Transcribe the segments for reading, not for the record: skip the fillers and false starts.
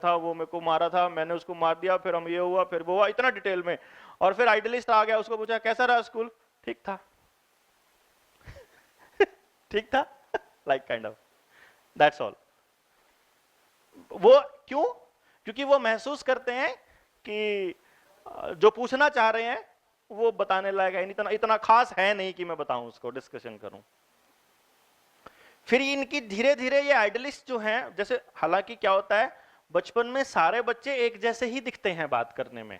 था, वो मेरे को मारा था, मैंने उसको मार दिया, फिर हम ये हुआ, फिर वो हुआ, इतना डिटेल में। और फिर आइडियलिस्ट आ गया, उसको पूछा कैसा रहा स्कूल? ठीक था। ठीक था, like kind of, that's all. वो क्यों? क्योंकि वो महसूस करते हैं कि जो पूछना चाह रहे हैं वो बताने लायक है, इतना इतना खास है नहीं कि मैं बताऊं उसको, डिस्कशन करूं। फिर इनकी धीरे धीरे ये आइडियलिस्ट जो हैं, जैसे हालांकि क्या होता है, बचपन में सारे बच्चे एक जैसे ही दिखते हैं बात करने में,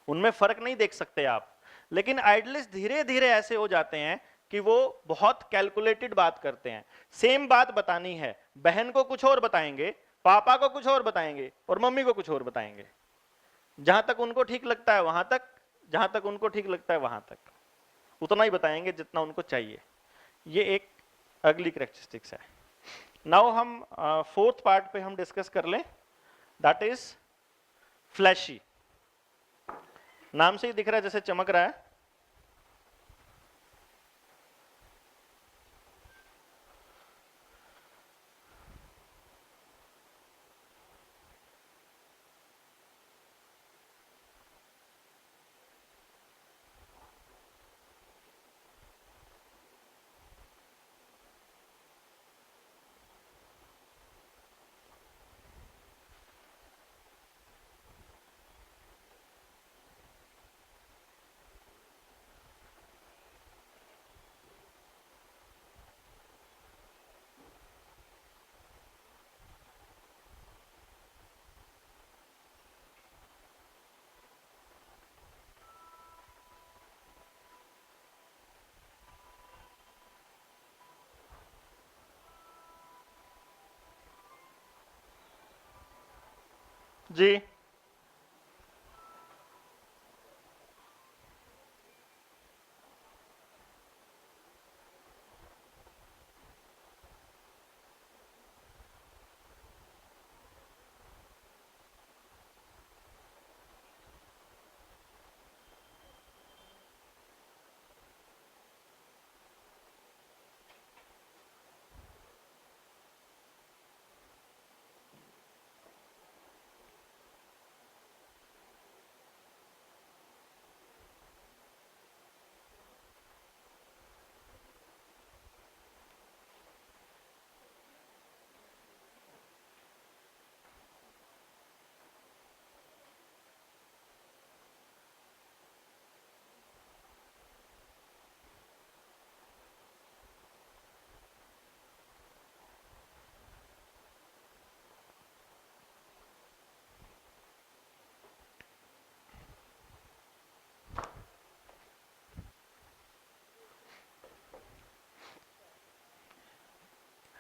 उनमें फर्क नहीं देख सकते आप। लेकिन आइडियलिस्ट धीरे धीरे ऐसे हो जाते हैं कि वो बहुत कैलकुलेटेड बात करते हैं। सेम बात बतानी है, बहन को कुछ और बताएंगे, पापा को कुछ और बताएंगे, और मम्मी को कुछ और बताएंगे। जहां तक उनको ठीक लगता है वहां तक, जहां तक उनको ठीक लगता है वहां तक, उतना ही बताएंगे जितना उनको चाहिए। ये एक अगली कैरेक्टरिस्टिक्स है। नाउ हम फोर्थ पार्ट पे हम डिस्कस कर लें, दैट इज फ्लैशी। नाम से ही दिख रहा है जैसे चमक रहा है। जी,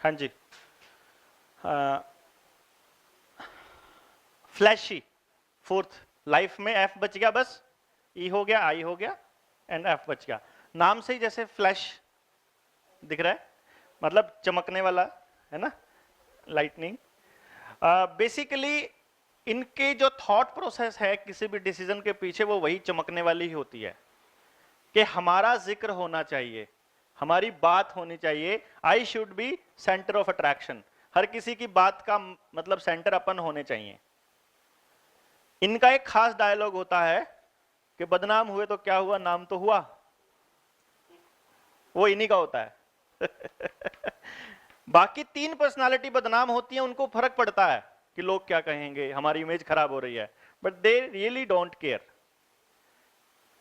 हाँ जी। फ्लैशी फोर्थ, लाइफ में एफ बच गया, बस ई हो गया, आई हो गया, एंड एफ बच गया। नाम से ही जैसे फ्लैश दिख रहा है, मतलब चमकने वाला, है ना, लाइटनिंग। बेसिकली इनके जो थॉट प्रोसेस है किसी भी डिसीजन के पीछे, वो वही चमकने वाली ही होती है कि हमारा जिक्र होना चाहिए, हमारी बात होनी चाहिए। I should be centre of attraction, हर किसी की बात का मतलब सेंटर अपन होने चाहिए। इनका एक खास डायलॉग होता है कि बदनाम हुए तो क्या हुआ, नाम तो हुआ, वो इन्हीं का होता है। बाकी तीन पर्सनालिटी बदनाम होती हैं, उनको फर्क पड़ता है कि लोग क्या कहेंगे, हमारी इमेज खराब हो रही है, but they really don't care,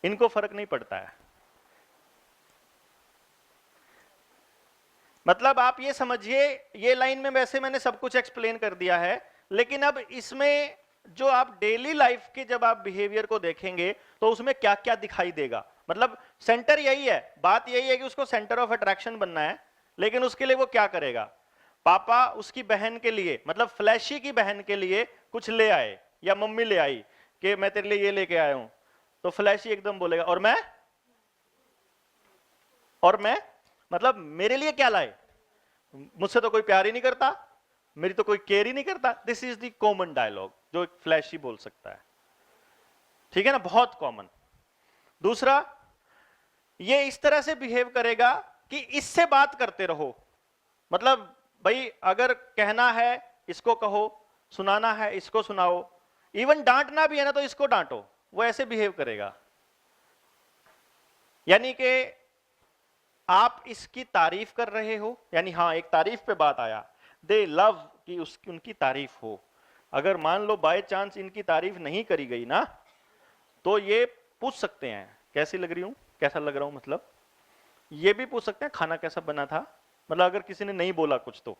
इनको फर्क नहीं पड़ता है। मतलब आप ये समझिए, ये लाइन में वैसे मैंने सब कुछ एक्सप्लेन कर दिया है, लेकिन अब इसमें जो आप डेली लाइफ के जब आप बिहेवियर को देखेंगे तो उसमें क्या क्या दिखाई देगा। मतलब सेंटर यही है, बात यही है कि उसको सेंटर ऑफ अट्रैक्शन बनना है, लेकिन उसके लिए वो क्या करेगा। पापा उसकी बहन के लिए, मतलब फ्लैशी की बहन के लिए कुछ ले आए, या मम्मी ले आई कि मैं तेरे लिए ये लेके आया हूं, तो फ्लैशी एकदम बोलेगा और मैं मतलब मेरे लिए क्या लाए, मुझसे तो कोई प्यार ही नहीं करता, मेरी तो कोई केयर ही नहीं करता। This is the common dialogue जो एक फ्लैशी बोल सकता है, ठीक है ना, बहुत कॉमन। दूसरा, ये इस तरह से बिहेव करेगा कि इससे बात करते रहो, मतलब भाई अगर कहना है इसको कहो, सुनाना है इसको सुनाओ, इवन डांटना भी है ना तो इसको डांटो, वो ऐसे बिहेव करेगा। यानी कि आप इसकी तारीफ कर रहे हो, यानी हाँ एक तारीफ पे बात आया, दे लव कि उसकी उनकी तारीफ हो। अगर मान लो बाय चांस इनकी तारीफ नहीं करी गई ना, तो ये पूछ सकते हैं कैसी लग रही हूं, कैसा लग रहा हूं, मतलब ये भी पूछ सकते हैं खाना कैसा बना था, मतलब अगर किसी ने नहीं बोला कुछ तो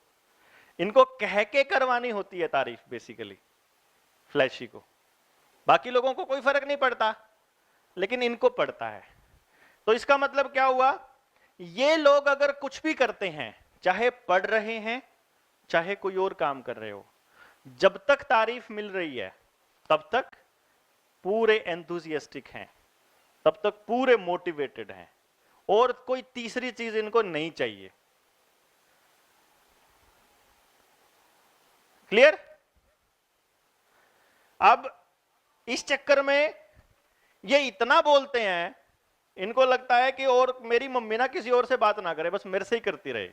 इनको कह के करवानी होती है तारीफ बेसिकली फ्लैशी को। बाकी लोगों को कोई फर्क नहीं पड़ता, लेकिन इनको पड़ता है। तो इसका मतलब क्या हुआ, ये लोग अगर कुछ भी करते हैं, चाहे पढ़ रहे हैं चाहे कोई और काम कर रहे हो, जब तक तारीफ मिल रही है तब तक पूरे एंथुसियास्टिक हैं, तब तक पूरे मोटिवेटेड हैं, और कोई तीसरी चीज इनको नहीं चाहिए। क्लियर? अब इस चक्कर में ये इतना बोलते हैं, इनको लगता है कि और मेरी मम्मी ना किसी और से बात ना करे, बस मेरे से ही करती रहे।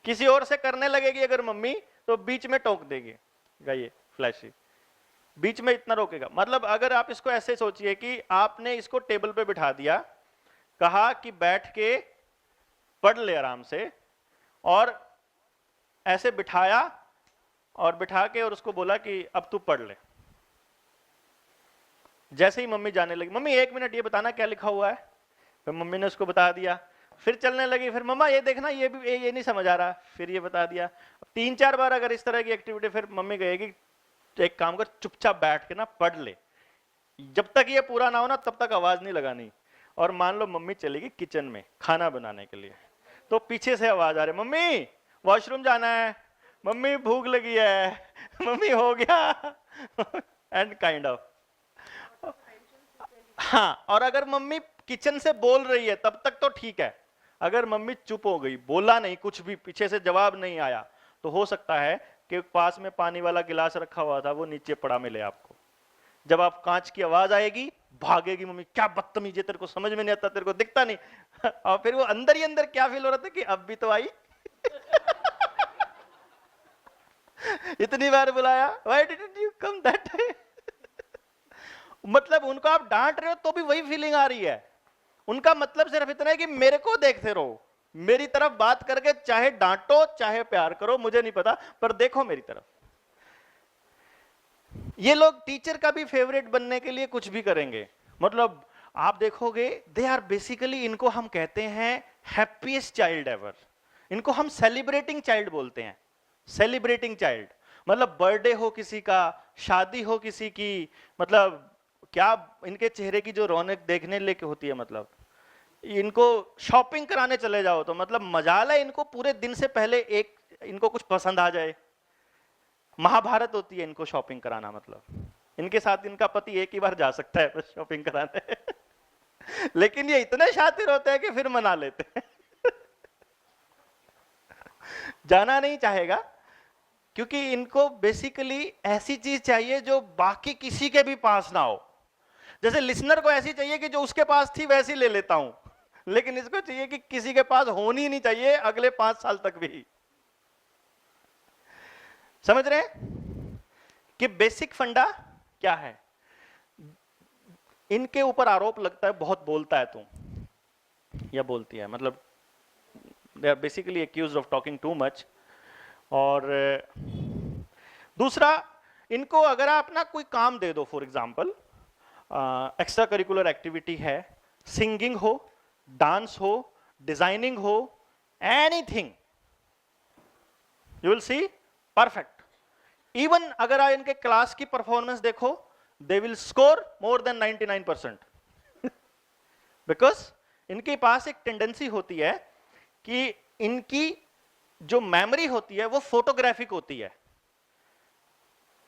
किसी और से करने लगेगी अगर मम्मी तो बीच में टोक देगी, ये फ्लैशी बीच में इतना रोकेगा। मतलब अगर आप इसको ऐसे सोचिए कि आपने इसको टेबल पे बिठा दिया, कहा कि बैठ के पढ़ ले आराम से, और ऐसे बिठाया और बिठा के और उसको बोला कि अब तू पढ़ ले। जैसे ही मम्मी जाने लगी, मम्मी 1 मिनट ये बताना क्या लिखा हुआ है, फिर मम्मी ने उसको बता दिया, फिर चलने लगी, फिर मम्मा ये देखना ये भी ये नहीं समझ आ रहा, फिर ये बता दिया। 3-4 बार अगर इस तरह की एक्टिविटी, फिर मम्मी कहेगी एक काम कर चुपचाप बैठ के ना पढ़ ले, जब तक ये पूरा ना हो ना तब तक आवाज नहीं लगानी। और मान लो मम्मी चलेगी किचन में खाना बनाने के लिए, तो पीछे से आवाज आ रही, मम्मी वॉशरूम जाना है, मम्मी भूख लगी है, मम्मी हो गया एंड काइंड ऑफ। हाँ, और अगर मम्मी किचन से बोल रही है तब तक तो ठीक है, अगर मम्मी चुप हो गई, बोला नहीं कुछ भी, पीछे से जवाब नहीं आया, तो हो सकता है कि पास में पानी वाला गिलास रखा हुआ था वो नीचे पड़ा मिले आपको। जब आप कांच की आवाज आएगी भागेगी मम्मी, क्या बदतमीज है, तेरे को समझ में नहीं आता, तेरे को दिखता नहीं और फिर वो अंदर ही अंदर क्या फील हो रहा था कि अब भी तो आई इतनी बार बुलाया, why didn't you come that time. मतलब उनको आप डांट रहे हो तो भी वही फीलिंग आ रही है, उनका मतलब सिर्फ इतना है कि मेरे को देखते रहो, मेरी तरफ बात करके चाहे डांटो चाहे प्यार करो मुझे नहीं पता, पर देखो मेरी तरफ। ये लोग टीचर का भी फेवरेट बनने के लिए कुछ भी करेंगे। मतलब आप देखोगे दे आर बेसिकली, इनको हम कहते हैं हैप्पीएस्ट चाइल्ड एवर, इनको हम सेलिब्रेटिंग चाइल्ड बोलते हैं। सेलिब्रेटिंग चाइल्ड मतलब बर्थडे हो किसी का, शादी हो किसी की, मतलब क्या इनके चेहरे की जो रौनक देखने लेके होती है, मतलब इनको शॉपिंग कराने चले जाओ तो मतलब मजाल है, इनको पूरे दिन से पहले एक इनको कुछ पसंद आ जाए, महाभारत होती है इनको शॉपिंग कराना। मतलब इनके साथ इनका पति एक ही बार जा सकता है बस शॉपिंग कराने लेकिन ये इतने शातिर होते हैं कि फिर मना लेते हैं जाना नहीं चाहेगा, क्योंकि इनको बेसिकली ऐसी चीज चाहिए जो बाकी किसी के भी पास ना हो। जैसे लिसनर को ऐसी चाहिए कि जो उसके पास थी वैसी ले लेता हूं, लेकिन इसको चाहिए कि किसी के पास होनी नहीं चाहिए अगले 5 साल तक भी। समझ रहे हैं कि बेसिक फंडा क्या है? इनके ऊपर आरोप लगता है बहुत बोलता है तू, या बोलती है, मतलब they are basically accused of talking too much. और दूसरा, इनको अगर आप ना कोई काम दे दो, for example extra curricular activity है, सिंगिंग हो, डांस हो, डिजाइनिंग हो, anything, you will see perfect. Even अगर आप इनके क्लास की परफॉर्मेंस देखो, they will score more than 99% because इनके पास एक टेंडेंसी होती है कि इनकी जो मेमोरी होती है वो फोटोग्राफिक होती है।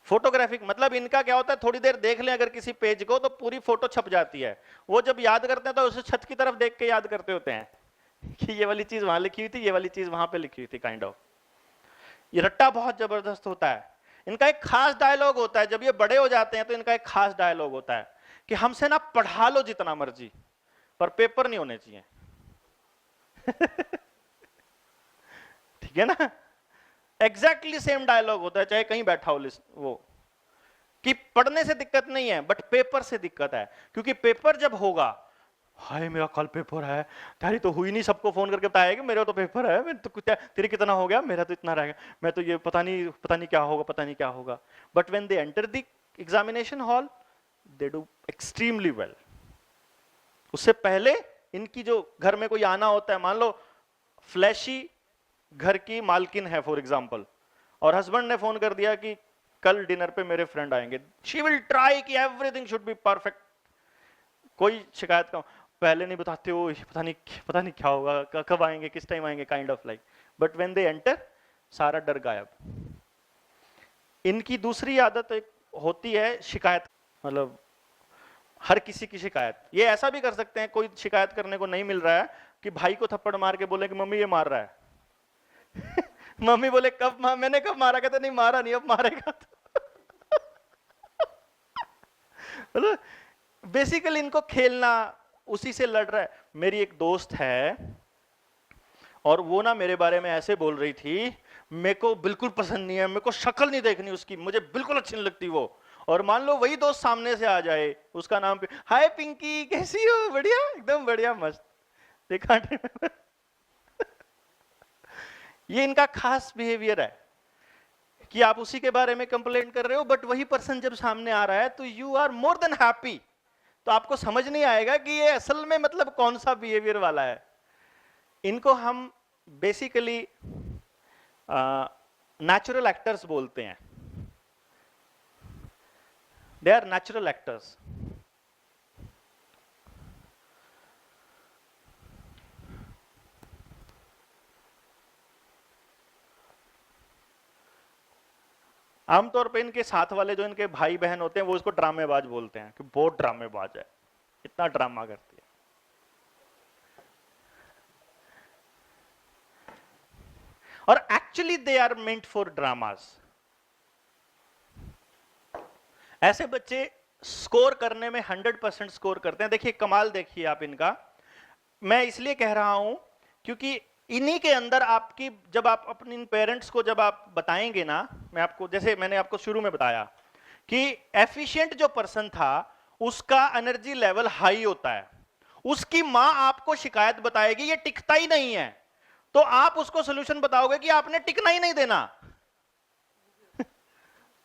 फोटोग्राफिक मतलब इनका क्या होता है, थोड़ी देर देख लें अगर किसी पेज को तो पूरी फोटो छप जाती है। वो जब याद करते हैं तो उसे छत की तरफ देख के याद करते होते हैं कि ये वाली चीज वहां लिखी हुई थी, ये वाली चीज वहां पे लिखी हुई थी, काइंड ऑफ। ये रट्टा बहुत जबरदस्त होता है। इनका एक खास डायलॉग होता है, जब ये बड़े हो जाते हैं तो इनका एक खास डायलॉग होता है कि हमसे ना पढ़ा लो जितना मर्जी, पर पेपर नहीं होने चाहिए ठीक है ना? एग्जैक्टली सेम डायलॉग होता है चाहे कहीं बैठा हो वो, कि पढ़ने से दिक्कत नहीं है बट पेपर से दिक्कत है, क्योंकि पेपर जब होगा, हाय मेरा कल पेपर है, तेरी तो हुई नहीं, सबको फोन करके बताया कि मेरा तो पेपर है, मैं तो कुछ, तेरी कितना हो गया, मेरा तो इतना रह गया, मैं तो ये पता नहीं क्या होगा, पता नहीं क्या होगा। But when they enter the examination hall they do extremely well. उससे पहले इनकी जो घर में कोई आना होता है, मान लो फ्लैशी घर की मालकिन है फॉर एग्जाम्पल, और हस्बैंड ने फोन कर दिया कि कल डिनर पे मेरे फ्रेंड आएंगे, शी विल ट्राई कि एवरीथिंग शुड बी परफेक्ट, कोई शिकायत का पहले नहीं बताते हो, पता नहीं क्या होगा, कब आएंगे, किस टाइम आएंगे, kind of like. But when they enter सारा डर गायब। इनकी दूसरी आदत एक होती है शिकायत, मतलब हर किसी की शिकायत। ये ऐसा भी कर सकते हैं, कोई शिकायत करने को नहीं मिल रहा है कि भाई को थप्पड़ मार के बोले कि मम्मी ये मार रहा है मम्मी बोले कब मैंने कब मारा, कहते नहीं मारा नहीं, अब मारेगा तो बेसिकली इनको खेलना, उसी से लड़ रहा है। मेरी एक दोस्त है और वो ना मेरे बारे में ऐसे बोल रही थी, मेरे को बिल्कुल पसंद नहीं है, मेरे को शक्ल नहीं देखनी उसकी, मुझे बिल्कुल अच्छी नहीं लगती वो। और मान लो वही दोस्त सामने से आ जाए, उसका नाम पे, हाय पिंकी कैसी हो, बढ़िया, एकदम बढ़िया, मस्त, देखा ये इनका खास बिहेवियर है कि आप उसी के बारे में कंप्लेंट कर रहे हो, बट वही पर्सन जब सामने आ रहा है तो you are more than happy. तो आपको समझ नहीं आएगा कि ये असल में मतलब कौन सा बिहेवियर वाला है। इनको हम बेसिकली नेचुरल एक्टर्स बोलते हैं, दे आर नेचुरल एक्टर्स। आमतौर पे इनके साथ वाले जो इनके भाई बहन होते हैं वो इसको ड्रामेबाज बोलते हैं कि बहुत ड्रामेबाज है, इतना ड्रामा करती है। और actually they are meant for dramas. ऐसे बच्चे स्कोर करने में 100% स्कोर करते हैं। देखिए कमाल, देखिए आप इनका, मैं इसलिए कह रहा हूं क्योंकि इन्हीं के अंदर आपकी, जब आप अपने पेरेंट्स को जब आप बताएंगे ना, मैं आपको, जैसे मैंने आपको शुरू में बताया कि एफिशिएंट जो पर्सन था उसका एनर्जी लेवल हाई होता है, उसकी मां आपको शिकायत बताएगी ये टिकता ही नहीं है, तो आप उसको सोल्यूशन बताओगे कि आपने टिकना ही नहीं देना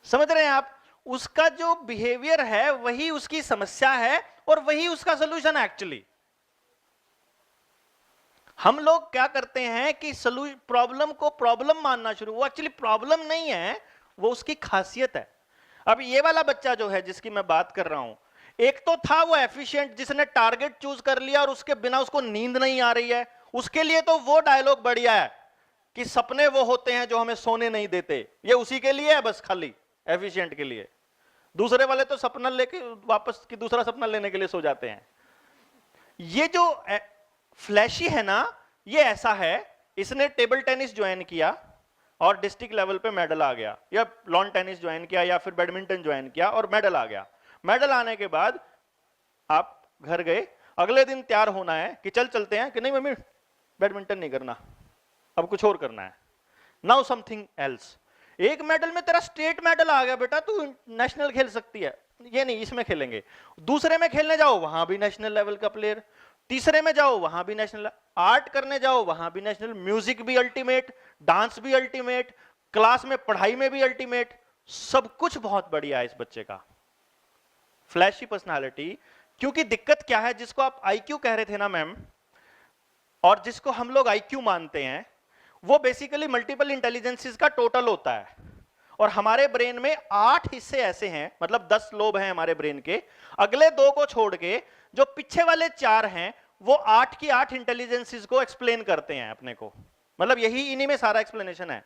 समझ रहे हैं आप? उसका जो बिहेवियर है वही उसकी समस्या है और वही उसका सोल्यूशन है एक्चुअली। हम लोग क्या करते हैं कि प्रॉब्लम को प्रॉब्लम मानना शुरू, वो एक्चुअली प्रॉब्लम नहीं है, वो उसकी खासियत है। अब ये वाला बच्चा जो है जिसकी मैं बात कर रहा हूं, एक तो था वो एफिशिएंट जिसने टारगेट चूज कर लिया और उसके बिना उसको नींद नहीं आ रही है, उसके लिए तो वो डायलॉग बढ़िया है कि सपने वो होते हैं जो हमें सोने नहीं देते, ये उसी के लिए है बस, खाली एफिशिएंट के लिए। दूसरे वाले तो सपना लेके वापस की दूसरा सपना लेने के लिए सो जाते हैं। ये जो फ्लैशी है ना, ये ऐसा है, इसने टेबल टेनिस ज्वाइन किया और डिस्ट्रिक्ट लेवल पे मेडल आ गया, या लॉन टेनिस ज्वाइन किया या फिर बैडमिंटन ज्वाइन किया और मेडल आ गया। मेडल आने के बाद आप घर गए, अगले दिन तैयार होना है कि चल चलते हैं, कि नहीं मम्मी बैडमिंटन नहीं करना, अब कुछ और करना है, नाउ समथिंग एल्स। एक मेडल में तेरा स्टेट मेडल आ गया बेटा, तू नेशनल खेल सकती है, ये नहीं इसमें खेलेंगे। दूसरे में खेलने जाओ वहां भी नेशनल लेवल का प्लेयर, तीसरे में जाओ वहां भी नेशनल, आर्ट करने जाओ वहां भी नेशनल, म्यूजिक भी अल्टीमेट, डांस भी अल्टीमेट, क्लास में पढ़ाई में भी अल्टीमेट, सब कुछ बहुत बढ़िया है इस बच्चे का। Flashy personality. क्योंकि दिक्कत क्या है, जिसको आप आईक्यू कह रहे थे ना मैम, और जिसको हम लोग आईक्यू मानते हैं, वो बेसिकली मल्टीपल इंटेलिजेंसेस का टोटल होता है। और हमारे ब्रेन में 8 हिस्से ऐसे हैं, मतलब 10 लोब हैं हमारे ब्रेन के, अगले 2 को छोड़ के जो पीछे वाले 4 हैं वो 8 की 8 इंटेलिजेंसेस को एक्सप्लेन करते हैं अपने को, मतलब यही इन्हीं में सारा एक्सप्लेनेशन है।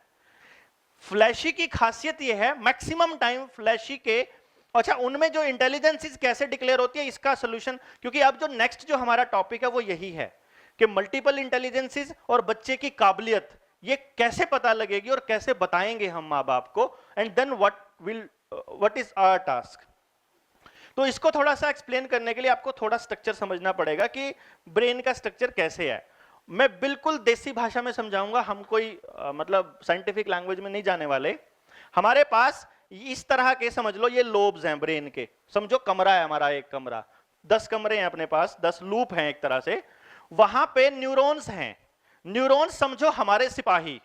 फ्लैशी की खासियत ये है, मैक्सिमम टाइम फ्लैशी के, अच्छा उनमें जो इंटेलिजेंसेस कैसे डिक्लेयर होती है इसका सोल्यूशन, क्योंकि अब जो नेक्स्ट जो हमारा टॉपिक है वो यही है कि मल्टीपल इंटेलिजेंसेस और बच्चे की काबिलियत ये कैसे पता लगेगी और कैसे बताएंगे हम माँ बाप को, and then what is our task. तो इसको थोड़ा सा एक्सप्लेन करने के लिए आपको थोड़ा स्ट्रक्चर समझना पड़ेगा कि ब्रेन का स्ट्रक्चर कैसे है। मैं बिल्कुल देसी भाषा में समझाऊंगा, हम कोई मतलब साइंटिफिक लैंग्वेज में नहीं जाने वाले। हमारे पास इस तरह के समझ लो ये लोब्स हैं ब्रेन के, समझो कमरा है हमारा, एक कमरा, 10 कमरे हैं अपने पास, 10 लूप हैं एक तरह से, वहां पे न्यूरॉन्स हैं। न्यूरॉन्स समझो हमारे सिपाही,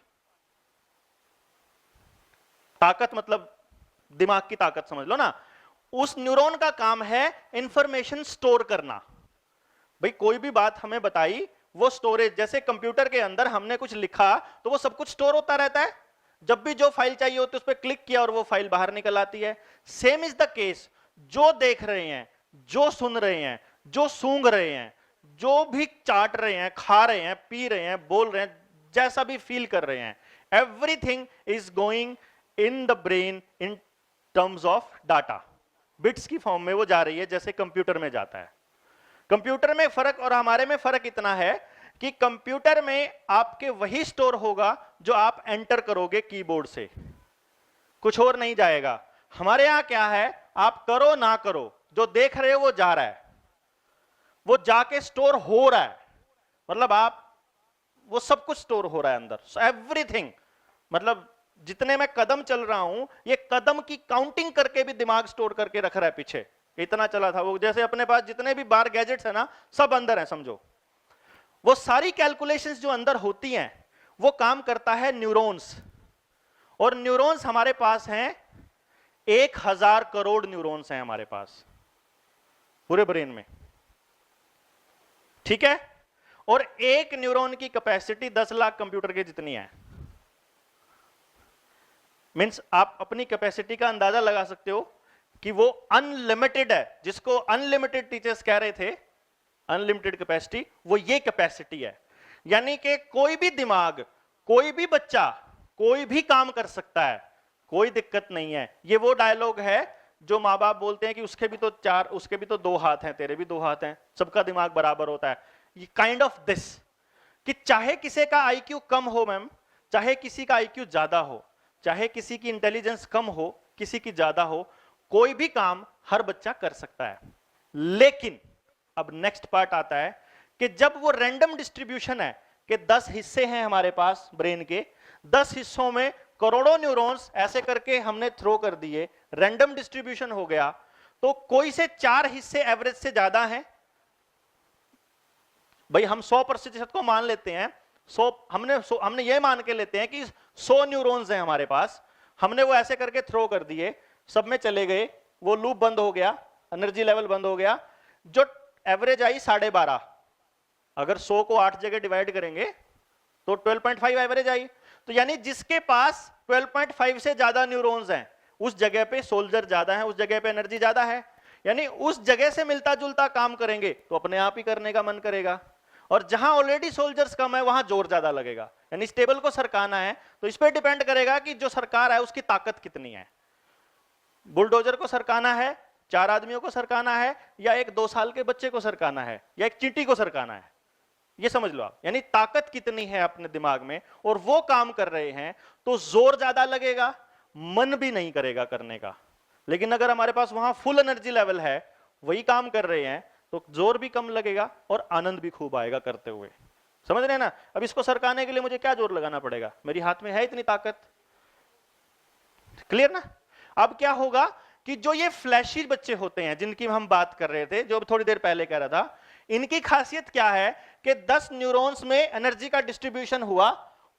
ताकत मतलब दिमाग की ताकत समझ लो ना। उस न्यूरॉन का काम है इंफॉर्मेशन स्टोर करना। भाई कोई भी बात हमें बताई, वो स्टोरेज, जैसे कंप्यूटर के अंदर हमने कुछ लिखा तो वो सब कुछ स्टोर होता रहता है, जब भी जो फाइल चाहिए होती है उस पर क्लिक किया और वो फाइल बाहर निकल आती है। सेम इज द केस, जो देख रहे हैं, जो सुन रहे हैं, जो सूंघ रहे हैं, जो भी चाट रहे हैं, खा रहे हैं, पी रहे हैं, बोल रहे हैं, जैसा भी फील कर रहे हैं, everything is going in the brain in terms of data. Bits की फॉर्म में वो जा रही है जैसे कंप्यूटर में जाता है। कंप्यूटर में फर्क और हमारे में फर्क इतना है कि कंप्यूटर में आपके वही स्टोर होगा जो आप एंटर करोगे कीबोर्ड से, कुछ और नहीं जाएगा। हमारे यहां क्या है, आप करो ना करो, जो देख रहे हो वो जा रहा है, वो जाके स्टोर हो रहा है, मतलब आप वो सब कुछ स्टोर हो रहा है अंदर, एवरीथिंग। मतलब जितने मैं कदम चल रहा हूं, ये कदम की काउंटिंग करके भी दिमाग स्टोर करके रख रहा है पीछे, इतना चला था वो। जैसे अपने पास जितने भी बार गैजेट्स है ना, सब अंदर है समझो। वो सारी कैलकुलेशंस जो अंदर होती हैं वो काम करता है न्यूरॉन्स, और न्यूरॉन्स हमारे पास हैं 1000 करोड़ न्यूरॉन्स हैं हमारे पास पूरे ब्रेन में, ठीक है। और एक न्यूरॉन की कैपेसिटी 10 लाख कंप्यूटर के जितनी है। मींस आप अपनी कैपेसिटी का अंदाजा लगा सकते हो कि वो अनलिमिटेड है। जिसको अनलिमिटेड टीचर्स कह रहे थे, अनलिमिटेड कैपेसिटी, वो ये कैपेसिटी है। यानी कि कोई भी दिमाग, कोई भी बच्चा कोई भी काम कर सकता है, कोई दिक्कत नहीं है। ये वो डायलॉग है जो माँ बाप बोलते हैं कि उसके भी तो 4, उसके भी तो 2 हाथ हैं, तेरे भी 2 हाथ हैं, सबका दिमाग बराबर होता है। ये काइंड ऑफ दिस, कि चाहे किसी का आईक्यू कम हो मैम, चाहे किसी का आईक्यू ज्यादा हो, चाहे किसी की इंटेलिजेंस कम हो, किसी की ज्यादा हो, कोई भी काम हर बच्चा कर सकता है। लेकिन अब नेक्स्ट पार्ट आता है कि जब वो रैंडम डिस्ट्रीब्यूशन है कि 10 हिस्से हैं हमारे पास ब्रेन के, 10 हिस्सों में करोड़ों न्यूरॉन्स ऐसे करके हमने थ्रो कर दिए, रैंडम डिस्ट्रीब्यूशन हो गया, तो कोई से 4 हिस्से एवरेज से ज्यादा हैं। भाई हम 100% को मान लेते हैं, 100 हमने ये मान के लेते हैं कि 100 न्यूरॉन्स हैं हमारे पास, हमने वो ऐसे करके थ्रो कर दिए, सब में चले गए, वो लूप बंद हो गया, एनर्जी लेवल बंद हो गया, जो एवरेज आई 12.5। अगर 100 को 8 जगह डिवाइड करेंगे तो 12.5 एवरेज आई। तो यानी जिसके पास 12.5 से ज्यादा न्यूरॉन्स हैं, उस जगह पे सोल्जर ज्यादा है, उस जगह पे एनर्जी ज्यादा है। यानी उस जगह से मिलता जुलता काम करेंगे तो अपने आप ही करने का मन करेगा, और जहां ऑलरेडी सोल्जर्स कम है वहां जोर ज्यादा लगेगा। यानी स्टेबल को सरकाना है तो इस पर डिपेंड करेगा कि जो सरकार है उसकी ताकत कितनी है। बुलडोजर को सरकाना है, 4 आदमियों को सरकाना है, या एक 2 साल के बच्चे को सरकाना है, या एक चींटी को सरकाना है, ये समझ लो आप। यानी ताकत कितनी है अपने दिमाग में, और वो काम कर रहे हैं तो जोर ज्यादा लगेगा, मन भी नहीं करेगा करने का। लेकिन अगर हमारे पास वहां फुल एनर्जी लेवल है, वही काम कर रहे हैं, तो जोर भी कम लगेगा और आनंद भी खूब आएगा करते हुए। समझ रहे हैं ना। अब इसको सरकाने के लिए मुझे क्या जोर लगाना पड़ेगा, मेरी हाथ में है इतनी ताकत। क्लियर ना। अब क्या होगा कि जो ये फ्लैशी बच्चे होते हैं जिनकी हम बात कर रहे थे, जो थोड़ी देर पहले कह रहा था, इनकी खासियत क्या है कि 10 न्यूरॉन्स में एनर्जी का डिस्ट्रीब्यूशन हुआ,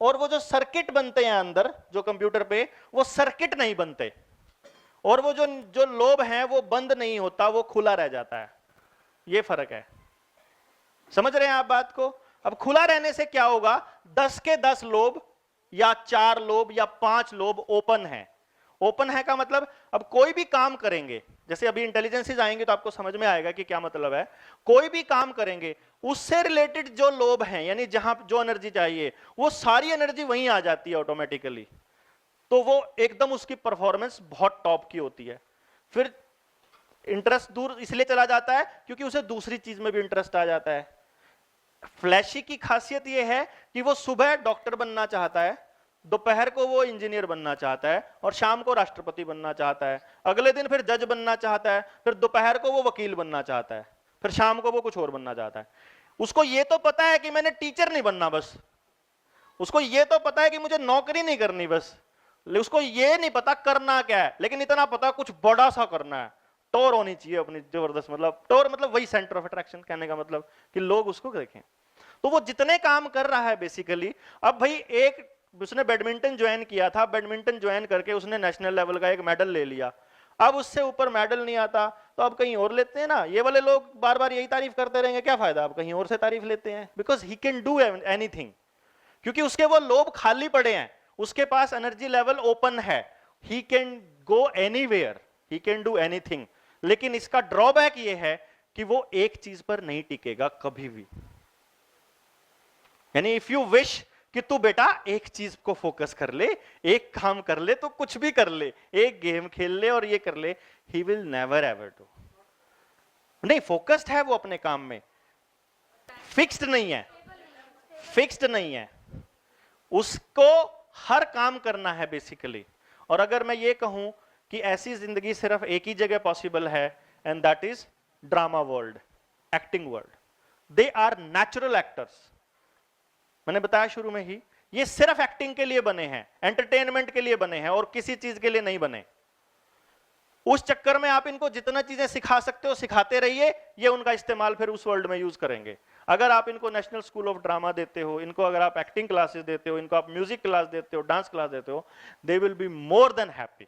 और वो जो सर्किट बनते हैं अंदर जो कंप्यूटर पे, वो सर्किट नहीं बनते, और वो जो लोब है वो बंद नहीं होता, वो खुला रह जाता है। ये फर्क है। समझ रहे हैं आप बात को। अब खुला रहने से क्या होगा, 10 के 10 लोब या 4 लोब या 5 लोब ओपन है। ओपन है का मतलब अब कोई भी काम करेंगे, जैसे अभी इंटेलिजेंसेस आएंगे तो आपको समझ में आएगा कि क्या मतलब है। कोई भी काम करेंगे उससे रिलेटेड जो लोब है, यानी जहां जो एनर्जी चाहिए, वो सारी एनर्जी वहीं आ जाती है ऑटोमेटिकली। तो वो एकदम उसकी परफॉर्मेंस बहुत टॉप की होती है। फिर इंटरेस्ट दूर इसलिए चला जाता है क्योंकि उसे दूसरी चीज में भी इंटरेस्ट आ जाता है। फ्लैशी की खासियत यह है कि वो सुबह डॉक्टर बनना चाहता है, दोपहर को वो इंजीनियर बनना चाहता है, और शाम को राष्ट्रपति बनना चाहता है, अगले दिन फिर जज बनना चाहता है, फिर दोपहर को वो वकील बनना चाहता है, फिर शाम को वो कुछ और बनना चाहता है। उसको ये तो पता है कि मैंने टीचर नहीं बनना बस, उसको ये तो पता है कि मुझे नौकरी नहीं करनी बस, उसको ये नहीं पता करना क्या है, लेकिन इतना पता कुछ बड़ा सा करना है, टोर होनी चाहिए अपनी जबरदस्त, मतलब टोर मतलब वही सेंटर ऑफ अट्रैक्शन, कहने का मतलब कि लोग उसको देखें। तो वो जितने काम कर रहा है बेसिकली, अब भाई एक उसने बैडमिंटन ज्वाइन किया था, बैडमिंटन ज्वाइन करके उसने नेशनल लेवल का एक मेडल ले लिया, अब उससे ऊपर मेडल नहीं आता तो अब कहीं और लेते हैं ना। ये वाले लोग बार बार यही तारीफ करते रहेंगे, क्या फायदा, अब कहीं और से तारीफ लेते हैं, because he can do anything, क्योंकि उसके वो लोब खाली पड़े हैं, उसके पास एनर्जी लेवल ओपन है, he can go anywhere, he can do anything. लेकिन इसका ड्रॉबैक ये है कि वो एक चीज पर नहीं टिकेगा कभी भी। यानी इफ यू विश कि तू बेटा एक चीज को फोकस कर ले, एक काम कर ले, तो कुछ भी कर ले, एक गेम खेल ले और ये कर ले, ही विल नेवर एवर डू। नहीं, फोकस्ड है वो अपने काम में, फिक्स्ड नहीं है, फिक्स्ड नहीं है, उसको हर काम करना है बेसिकली। और अगर मैं ये कहूं कि ऐसी जिंदगी सिर्फ एक ही जगह पॉसिबल है, and that is drama world, acting world. They are natural actors. मैंने बताया शुरू में ही, ये सिर्फ एक्टिंग के लिए बने हैं, एंटरटेनमेंट के लिए बने हैं, और किसी चीज के लिए नहीं बने। उस चक्कर में आप इनको जितना चीजें सिखा सकते हो सिखाते रहिए, ये उनका इस्तेमाल फिर उस वर्ल्ड में यूज करेंगे। अगर आप इनको नेशनल स्कूल ऑफ ड्रामा देते हो, इनको अगर आप एक्टिंग क्लासेस देते हो, इनको आप म्यूजिक क्लास देते हो, डांस क्लास देते हो, they will be more than happy.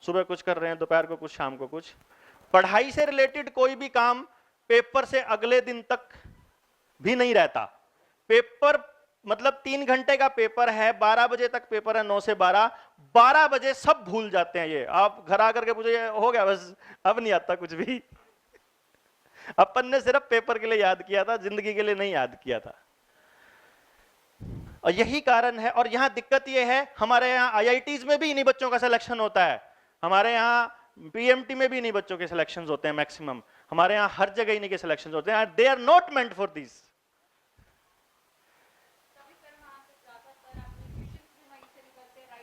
सुबह कुछ कर रहे हैं, दोपहर को कुछ, शाम को कुछ। पढ़ाई से रिलेटेड कोई भी काम पेपर से अगले दिन तक भी नहीं रहता। पेपर मतलब 3 घंटे का पेपर है, 12 बजे तक पेपर है, 9 से 12 बजे सब भूल जाते हैं। ये आप घर आकर के पूछे, हो गया बस, अब नहीं आता कुछ भी। अपन ने सिर्फ पेपर के लिए याद किया था, जिंदगी के लिए नहीं याद किया था। और यही कारण है। और यहां दिक्कत यह है, हमारे यहाँ आईआईटीज में भी इन्हीं बच्चों का सिलेक्शन होता है, हमारे यहाँ पीएमटी में भी इन्हीं बच्चों के सिलेक्शन होते हैं मैक्सिमम, हमारे यहाँ हर जगह इन्हीं के सिलेक्शन होते हैं। They are not meant for this.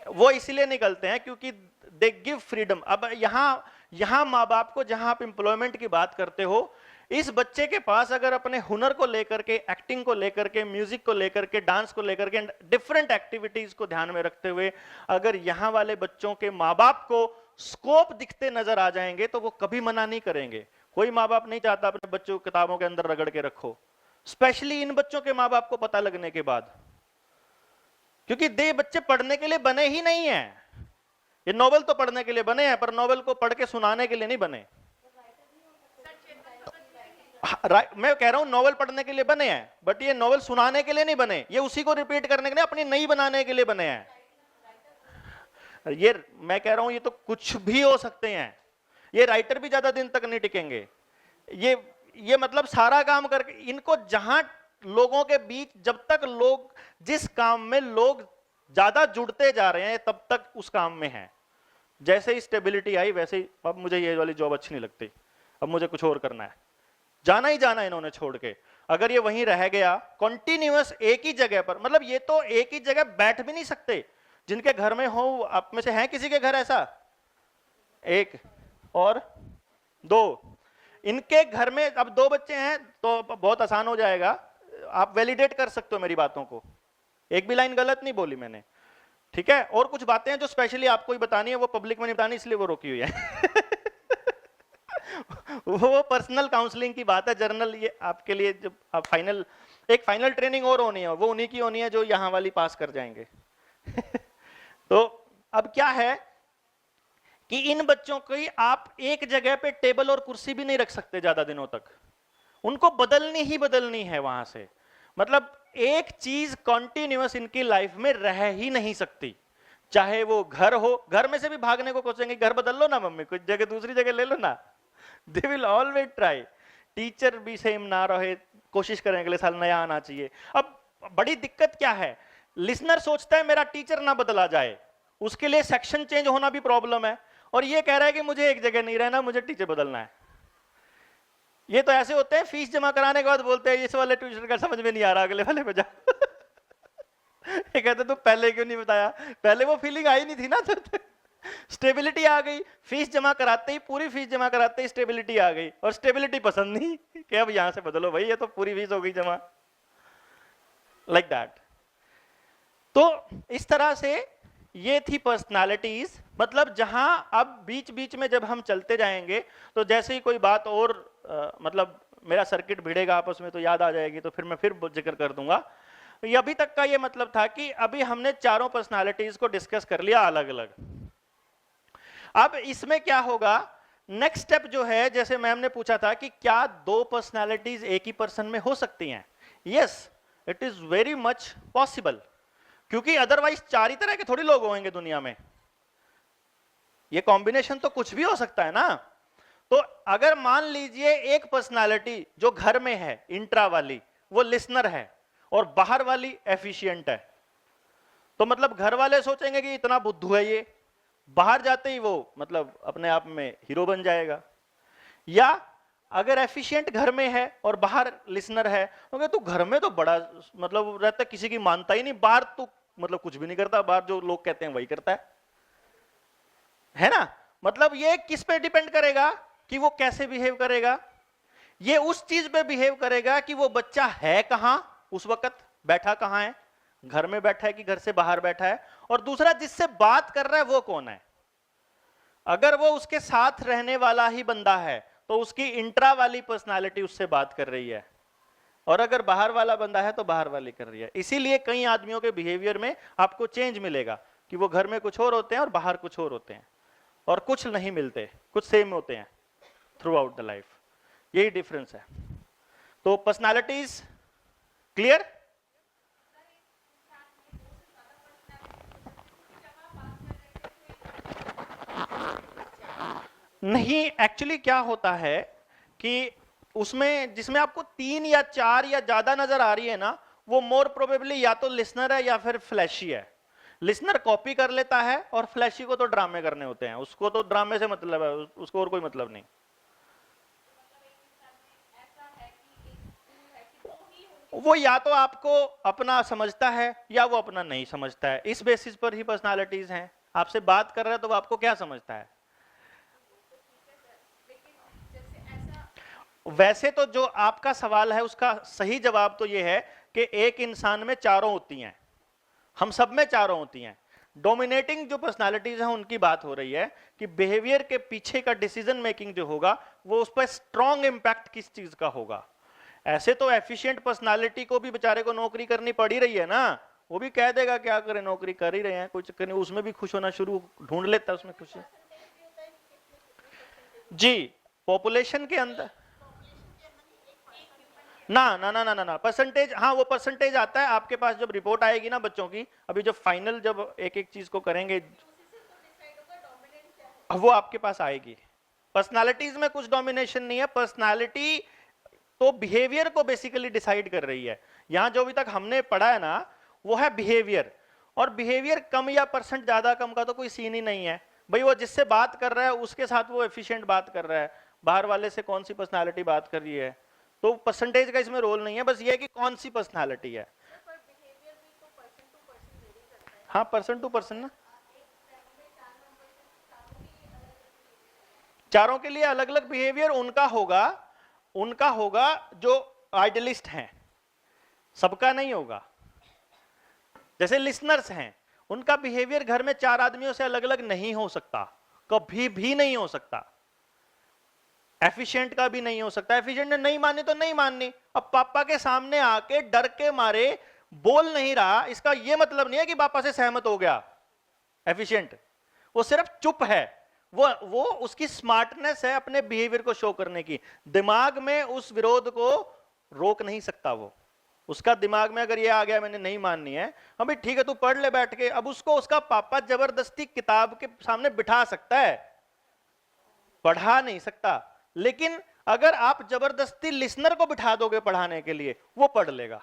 वो इसीलिए निकलते हैं क्योंकि दे गिव फ्रीडम। अब यहां माँ बाप को, जहां आप एम्प्लॉयमेंट की बात करते हो, इस बच्चे के पास अगर अपने हुनर को लेकर के, एक्टिंग को लेकर के, म्यूजिक को लेकर के, डांस को लेकर के, डिफरेंट एक्टिविटीज को ध्यान में रखते हुए अगर यहां वाले बच्चों के माँ बाप को स्कोप दिखते नजर आ जाएंगे तो वो कभी मना नहीं करेंगे। कोई माँ बाप नहीं चाहता अपने बच्चों को किताबों के अंदर रगड़ के रखो, स्पेशली इन बच्चों के माँ बाप को पता लगने के बाद, क्योंकि दे बच्चे पढ़ने के लिए बने ही नहीं है। ये नोवेल तो पढ़ने के लिए बने हैं, पर नोवेल को पढ़ के सुनाने के लिए नहीं बने। मैं कह रहा हूं नोवेल पढ़ने के लिए बने हैं, बट ये नोवेल सुनाने के लिए नहीं बने, ये उसी को रिपीट करने के लिए, अपनी नई बनाने के लिए बने हैं। ये मैं कह रहा हूं, ये तो कुछ भी हो सकते हैं, ये राइटर भी ज्यादा दिन तक नहीं टिकेंगे। ये मतलब सारा काम करके इनको, जहां लोगों के बीच जब तक लोग, जिस काम में लोग ज्यादा जुड़ते जा रहे हैं तब तक उस काम में है। जैसे ही स्टेबिलिटी आई वैसे ही अब मुझे ये वाली जॉब अच्छी नहीं लगती, अब मुझे कुछ और करना है, जाना ही जाना इन्होंने छोड़ के। अगर ये वहीं रह गया कॉन्टिन्यूअस एक ही जगह पर, मतलब ये तो एक ही जगह बैठ भी नहीं सकते। जिनके घर में हो, आप में से है किसी के घर ऐसा? एक और दो, इनके घर में अब 2 बच्चे हैं तो बहुत आसान हो जाएगा, आप वैलिडेट कर सकते हो मेरी बातों को, एक भी लाइन गलत नहीं बोली मैंने, ठीक है। और कुछ बातें हैं जो स्पेशली आपको ही बतानी है, वो पब्लिक में नहीं बतानी, इसलिए वो रोकी हुई है। वो पर्सनल काउंसलिंग की बात है, जर्नल ये आपके लिए, जब आप एक फाइनल ट्रेनिंग और होनी है, वो उन्हीं की होनी है जो यहां वाली पास कर जाएंगे। तो अब क्या है कि इन बच्चों की आप एक जगह पे टेबल और कुर्सी भी नहीं रख सकते ज्यादा दिनों तक, उनको बदलनी ही बदलनी है वहां से। मतलब एक चीज कॉन्टिन्यूअस इनकी लाइफ में रह ही नहीं सकती, चाहे वो घर हो, घर में से भी भागने को कोसेंगे, घर बदल लो ना मम्मी, कुछ जगह दूसरी जगह ले लो ना, दे विल ऑलवेज ट्राई। टीचर भी सेम ना रहे, कोशिश करें अगले साल नया आना चाहिए। अब बड़ी दिक्कत क्या है, लिसनर सोचता है मेरा टीचर ना बदला जाए, उसके लिए सेक्शन चेंज होना भी प्रॉब्लम है, और ये कह रहा है कि मुझे एक जगह नहीं रहना, मुझे टीचर बदलना है। ये तो ऐसे होते हैं, फीस जमा कराने के बाद बोलते हैं इस वाले ट्यूशन का समझ में नहीं आ रहा, अगले वाले पे जा। ये कहते तू पहले क्यों नहीं बताया, पहले वो फीलिंग आई नहीं थी ना, तो स्टेबिलिटी आ गई, फीस जमा कराते ही, पूरी फीस जमा कराते ही स्टेबिलिटी आ गई, और स्टेबिलिटी पसंद नहीं कि अब यहां से बदलो भाई, ये तो पूरी फीस हो गई जमा, लाइक दैट। तो इस तरह से ये थी पर्सनालिटीज, मतलब जहां अब बीच बीच में जब हम चलते जाएंगे तो जैसे ही कोई बात और मतलब मेरा सर्किट भिड़ेगा आपस में तो याद आ जाएगी, तो फिर मैं फिर जिक्र कर दूंगा। ये अभी तक का ये मतलब था कि अभी हमने चारों पर्सनालिटीज को डिस्कस कर लिया अलग अलग। अब इसमें क्या होगा, नेक्स्ट स्टेप जो है, जैसे मैम ने पूछा था कि क्या दो पर्सनालिटीज एक ही पर्सन में हो सकती हैं? Yes, it is very much possible, क्योंकि अदरवाइज चार ही तरह के थोड़ी लोग होंगे दुनिया में, ये कॉम्बिनेशन तो कुछ भी हो सकता है ना। तो अगर मान लीजिए एक पर्सनालिटी जो घर में है इंट्रा वाली वो लिसनर है और बाहर वाली एफिशिएंट है, तो मतलब घर वाले सोचेंगे कि इतना बुद्धू है ये, बाहर जाते ही वो मतलब अपने आप में हीरो बन जाएगा। या अगर एफिशिएंट घर में है और बाहर लिसनर है, तो तू घर में तो बड़ा मतलब रहता, किसी की मानता ही नहीं, बाहर तू मतलब कुछ भी नहीं करता, बाहर जो लोग कहते हैं वही करता है ना। मतलब ये किस पे डिपेंड करेगा कि वो कैसे बिहेव करेगा? ये उस चीज पे बिहेव करेगा कि वो बच्चा है कहां उस वक्त, बैठा कहां है, घर में बैठा है कि घर से बाहर बैठा है, और दूसरा जिससे बात कर रहा है वो कौन है। अगर वो उसके साथ रहने वाला ही बंदा है तो उसकी इंट्रा वाली पर्सनालिटी उससे बात कर रही है, और अगर बाहर वाला बंदा है तो बाहर वाली कर रही है। इसीलिए कई आदमियों के बिहेवियर में आपको चेंज मिलेगा कि वो घर में कुछ और होते हैं और बाहर कुछ और होते हैं, और कुछ नहीं मिलते, कुछ सेम होते हैं थ्रू आउट द लाइफ, यही डिफरेंस है। तो पर्सनालिटीज क्लियर? नहीं, एक्चुअली क्या होता है कि उसमें जिसमें आपको 3 या 4 या ज्यादा नजर आ रही है ना, वो मोर प्रोबेबली या तो लिसनर है या फिर फ्लैशी है। लिसनर कॉपी कर लेता है और फ्लैशी को तो ड्रामे करने होते हैं, उसको तो ड्रामे से मतलब है, उसको और कोई मतलब नहीं। वो या तो आपको अपना समझता है या वो अपना नहीं समझता है, इस बेसिस पर ही पर्सनालिटीज हैं। आपसे बात कर रहा है तो वो आपको क्या समझता है। वैसे तो जो आपका सवाल है उसका सही जवाब तो ये है कि एक इंसान में चारों होती हैं, हम सब में चारों होती हैं। डोमिनेटिंग जो पर्सनालिटीज हैं उनकी बात हो रही है कि बिहेवियर के पीछे का डिसीजन मेकिंग जो होगा वो उस पर स्ट्रॉन्ग इंपैक्ट किस चीज का होगा। ऐसे तो एफिशिएंट पर्सनालिटी को भी बेचारे को नौकरी करनी पड़ ही रही है ना, वो भी कह देगा क्या करें, नौकरी कर ही रहे हैं, कोई चक्कर नहीं, उसमें भी खुश होना शुरू ढूंढ लेता है उसमें खुशी। जी, पॉपुलेशन के अंदर ना ना ना ना ना परसेंटेज, हाँ वो परसेंटेज आता है आपके पास जब रिपोर्ट आएगी ना बच्चों की, अभी जब फाइनल जब एक एक चीज को करेंगे वो आपके पास आएगी। पर्सनालिटीज में कुछ डोमिनेशन नहीं है, पर्सनालिटी तो बिहेवियर को बेसिकली डिसाइड कर रही है। यहां जो अभी तक हमने पढ़ा है ना वो है बिहेवियर, और बिहेवियर कम या परसेंट ज्यादा कम का तो कोई सीन ही नहीं है भाई, वो जिससे बात कर रहा है उसके साथ वो एफिशिएंट बात कर रहा है, बाहर वाले से कौन सी पर्सनालिटी बात कर रही है, तो परसेंटेज का इसमें रोल नहीं है, बस ये है कि कौन सी पर्सनालिटी है। हाँ, पर्सन टू पर्सन ना, चारों के लिए अलग अलग बिहेवियर उनका होगा जो आइडियलिस्ट हैं, सबका नहीं होगा। जैसे लिसनर्स हैं, उनका बिहेवियर घर में 4 आदमियों से अलग अलग नहीं हो सकता, कभी भी नहीं हो सकता। एफिशिएंट का भी नहीं हो सकता, एफिशिएंट ने नहीं मानी तो नहीं माननी, अब पापा के सामने आके डर के मारे बोल नहीं रहा, इसका यह मतलब नहीं है कि पापा से सहमत हो गया एफिशिएंट, वो सिर्फ चुप है, वो उसकी स्मार्टनेस है अपने बिहेवियर को शो करने की, दिमाग में उस विरोध को रोक नहीं सकता वो, उसका दिमाग में अगर ये आ गया मैंने नहीं माननी है, अभी ठीक है तू पढ़ ले बैठ के, अब उसको उसका पापा जबरदस्ती किताब के सामने बिठा सकता है, पढ़ा नहीं सकता। लेकिन अगर आप जबरदस्ती लिसनर को बिठा दोगे पढ़ाने के लिए, वो पढ़ लेगा।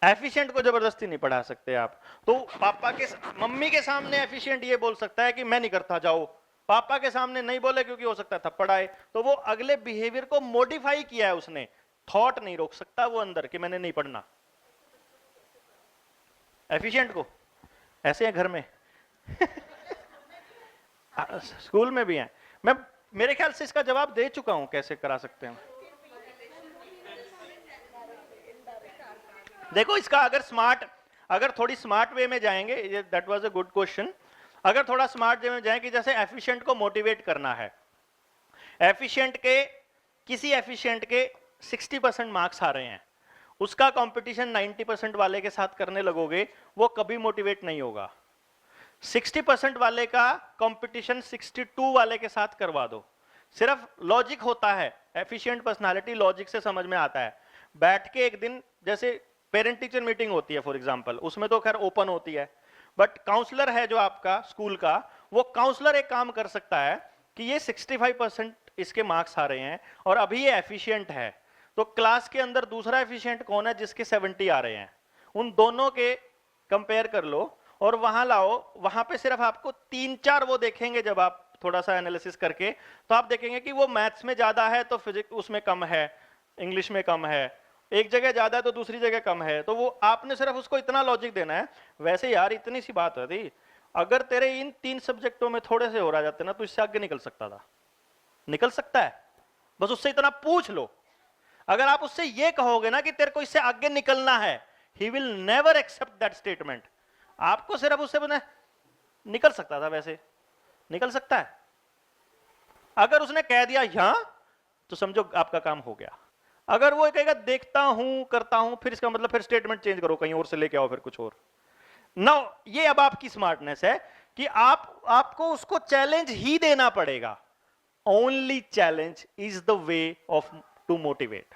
एफिशिएंट को जबरदस्ती नहीं पढ़ा सकते आप। तो पापा के मम्मी के सामने एफिशिएंट ये बोल सकता है कि मैं नहीं करता जाओ, पापा के सामने नहीं बोले क्योंकि हो सकता है थप्पड़ आए, तो वो अगले बिहेवियर को मॉडिफाई किया है उसने, थॉट नहीं रोक सकता वो अंदर कि मैंने नहीं पढ़ना। एफिशिएंट को ऐसे है घर में स्कूल में भी हैं। मैं मेरे ख्याल से इसका जवाब दे चुका हूं कैसे करा सकते हैं। देखो इसका अगर थोड़ी स्मार्ट वे में जाएंगे, that was a good question. अगर थोड़ा स्मार्ट वे में जाए कि जैसे एफिशिएंट को मोटिवेट करना है, किसी एफिशिएंट के 60% मार्क्स आ रहे हैं, उसका कंपटीशन 90% वाले के साथ करने लगोगे, वो कभी मोटिवेट नहीं होगा। 60% वाले का कंपटीशन 62 वाले के साथ करवा दो। सिर्फ लॉजिक होता है, एफिशिएंट पर्सनालिटी लॉजिक से समझ में आता है। बैठ के एक दिन जैसे पेरेंट टीचर मीटिंग होती है फॉर एग्जांपल, उसमें तो खैर ओपन होती है, बट काउंसलर है जो आपका स्कूल का, वो काउंसलर एक काम कर सकता है कि ये 65% इसके मार्क्स आ रहे हैं और अभी ये एफिशिएंट है, तो क्लास के अंदर दूसरा एफिशिएंट कौन है जिसके 70 आ रहे हैं, उन दोनों के कंपेयर कर लो और वहां लाओ। वहां पे सिर्फ आपको 3-4 वो देखेंगे, जब आप थोड़ा सा एनालिसिस करके, तो आप देखेंगे कि वो मैथ्स में ज्यादा है तो फिजिक्स उसमें कम है, इंग्लिश में कम है, एक जगह ज्यादा है तो दूसरी जगह कम है। तो वो आपने सिर्फ उसको इतना लॉजिक देना है। वैसे यार इतनी सी बात होती, अगर तेरे इन 3 सब्जेक्टों में थोड़े से हो रहा जाते ना, तो इससे आगे निकल सकता था, निकल सकता है, बस उससे इतना पूछ लो। अगर आप उससे ये कहोगे ना कि तेरे को इससे आगे निकलना है, he will never accept that statement. आपको सिर्फ उससे बने निकल सकता था, वैसे निकल सकता है। अगर उसने कह दिया यहां, तो समझो आपका काम हो गया। अगर वो कहेगा देखता हूं करता हूं, फिर इसका मतलब फिर स्टेटमेंट चेंज करो, कहीं और से लेके आओ फिर कुछ और। नो, ये अब आपकी स्मार्टनेस है कि आपको उसको चैलेंज ही देना पड़ेगा। Only challenge is the way of to motivate,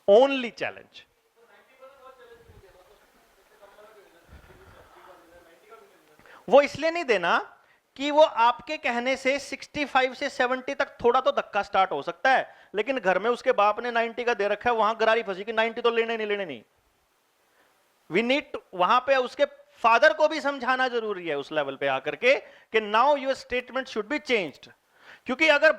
only challenge. वो इसलिए नहीं देना कि वो आपके कहने से 65 से 70 तक थोड़ा तो धक्का स्टार्ट हो सकता है, लेकिन घर में उसके बाप ने 90 का दे रखा है, वहां गरारी फंसी कि 90 तो लेने नहीं। वी नीड, वहां पे उसके फादर को भी समझाना जरूरी है उस लेवल पे आकर के कि now your statement should be changed. क्योंकि अगर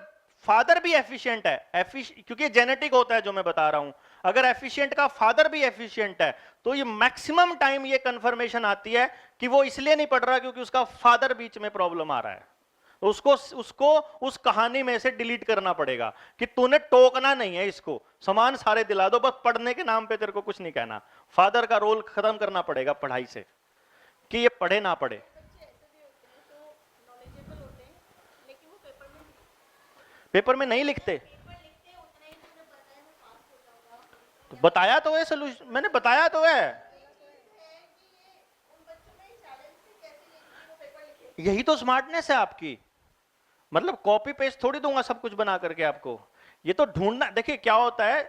फादर भी एफिशिएंट है, क्योंकि जेनेटिक होता है जो मैं बता रहा हूं, अगर एफिशिएंट का फादर भी एफिशिएंट है, तो ये मैक्सिमम टाइम ये कंफर्मेशन आती है कि वो इसलिए नहीं पढ़ रहा क्योंकि उसका फादर बीच में प्रॉब्लम आ रहा है। तो उसको उस कहानी में से डिलीट करना पड़ेगा कि तूने टोकना नहीं है, इसको सामान सारे दिला दो, बस पढ़ने के नाम पे तेरे को कुछ नहीं कहना। फादर का रोल खत्म करना पड़ेगा पढ़ाई से, कि ये पढ़े ना पढ़े। पेपर में नहीं लिखते, तो बताया तो है सोल्यूशन, मैंने बताया तो है। यही तो स्मार्टनेस है आपकी। मतलब कॉपी पेस्ट थोड़ी दूंगा सब कुछ बना करके आपको, ये तो ढूंढना। देखिए क्या होता है,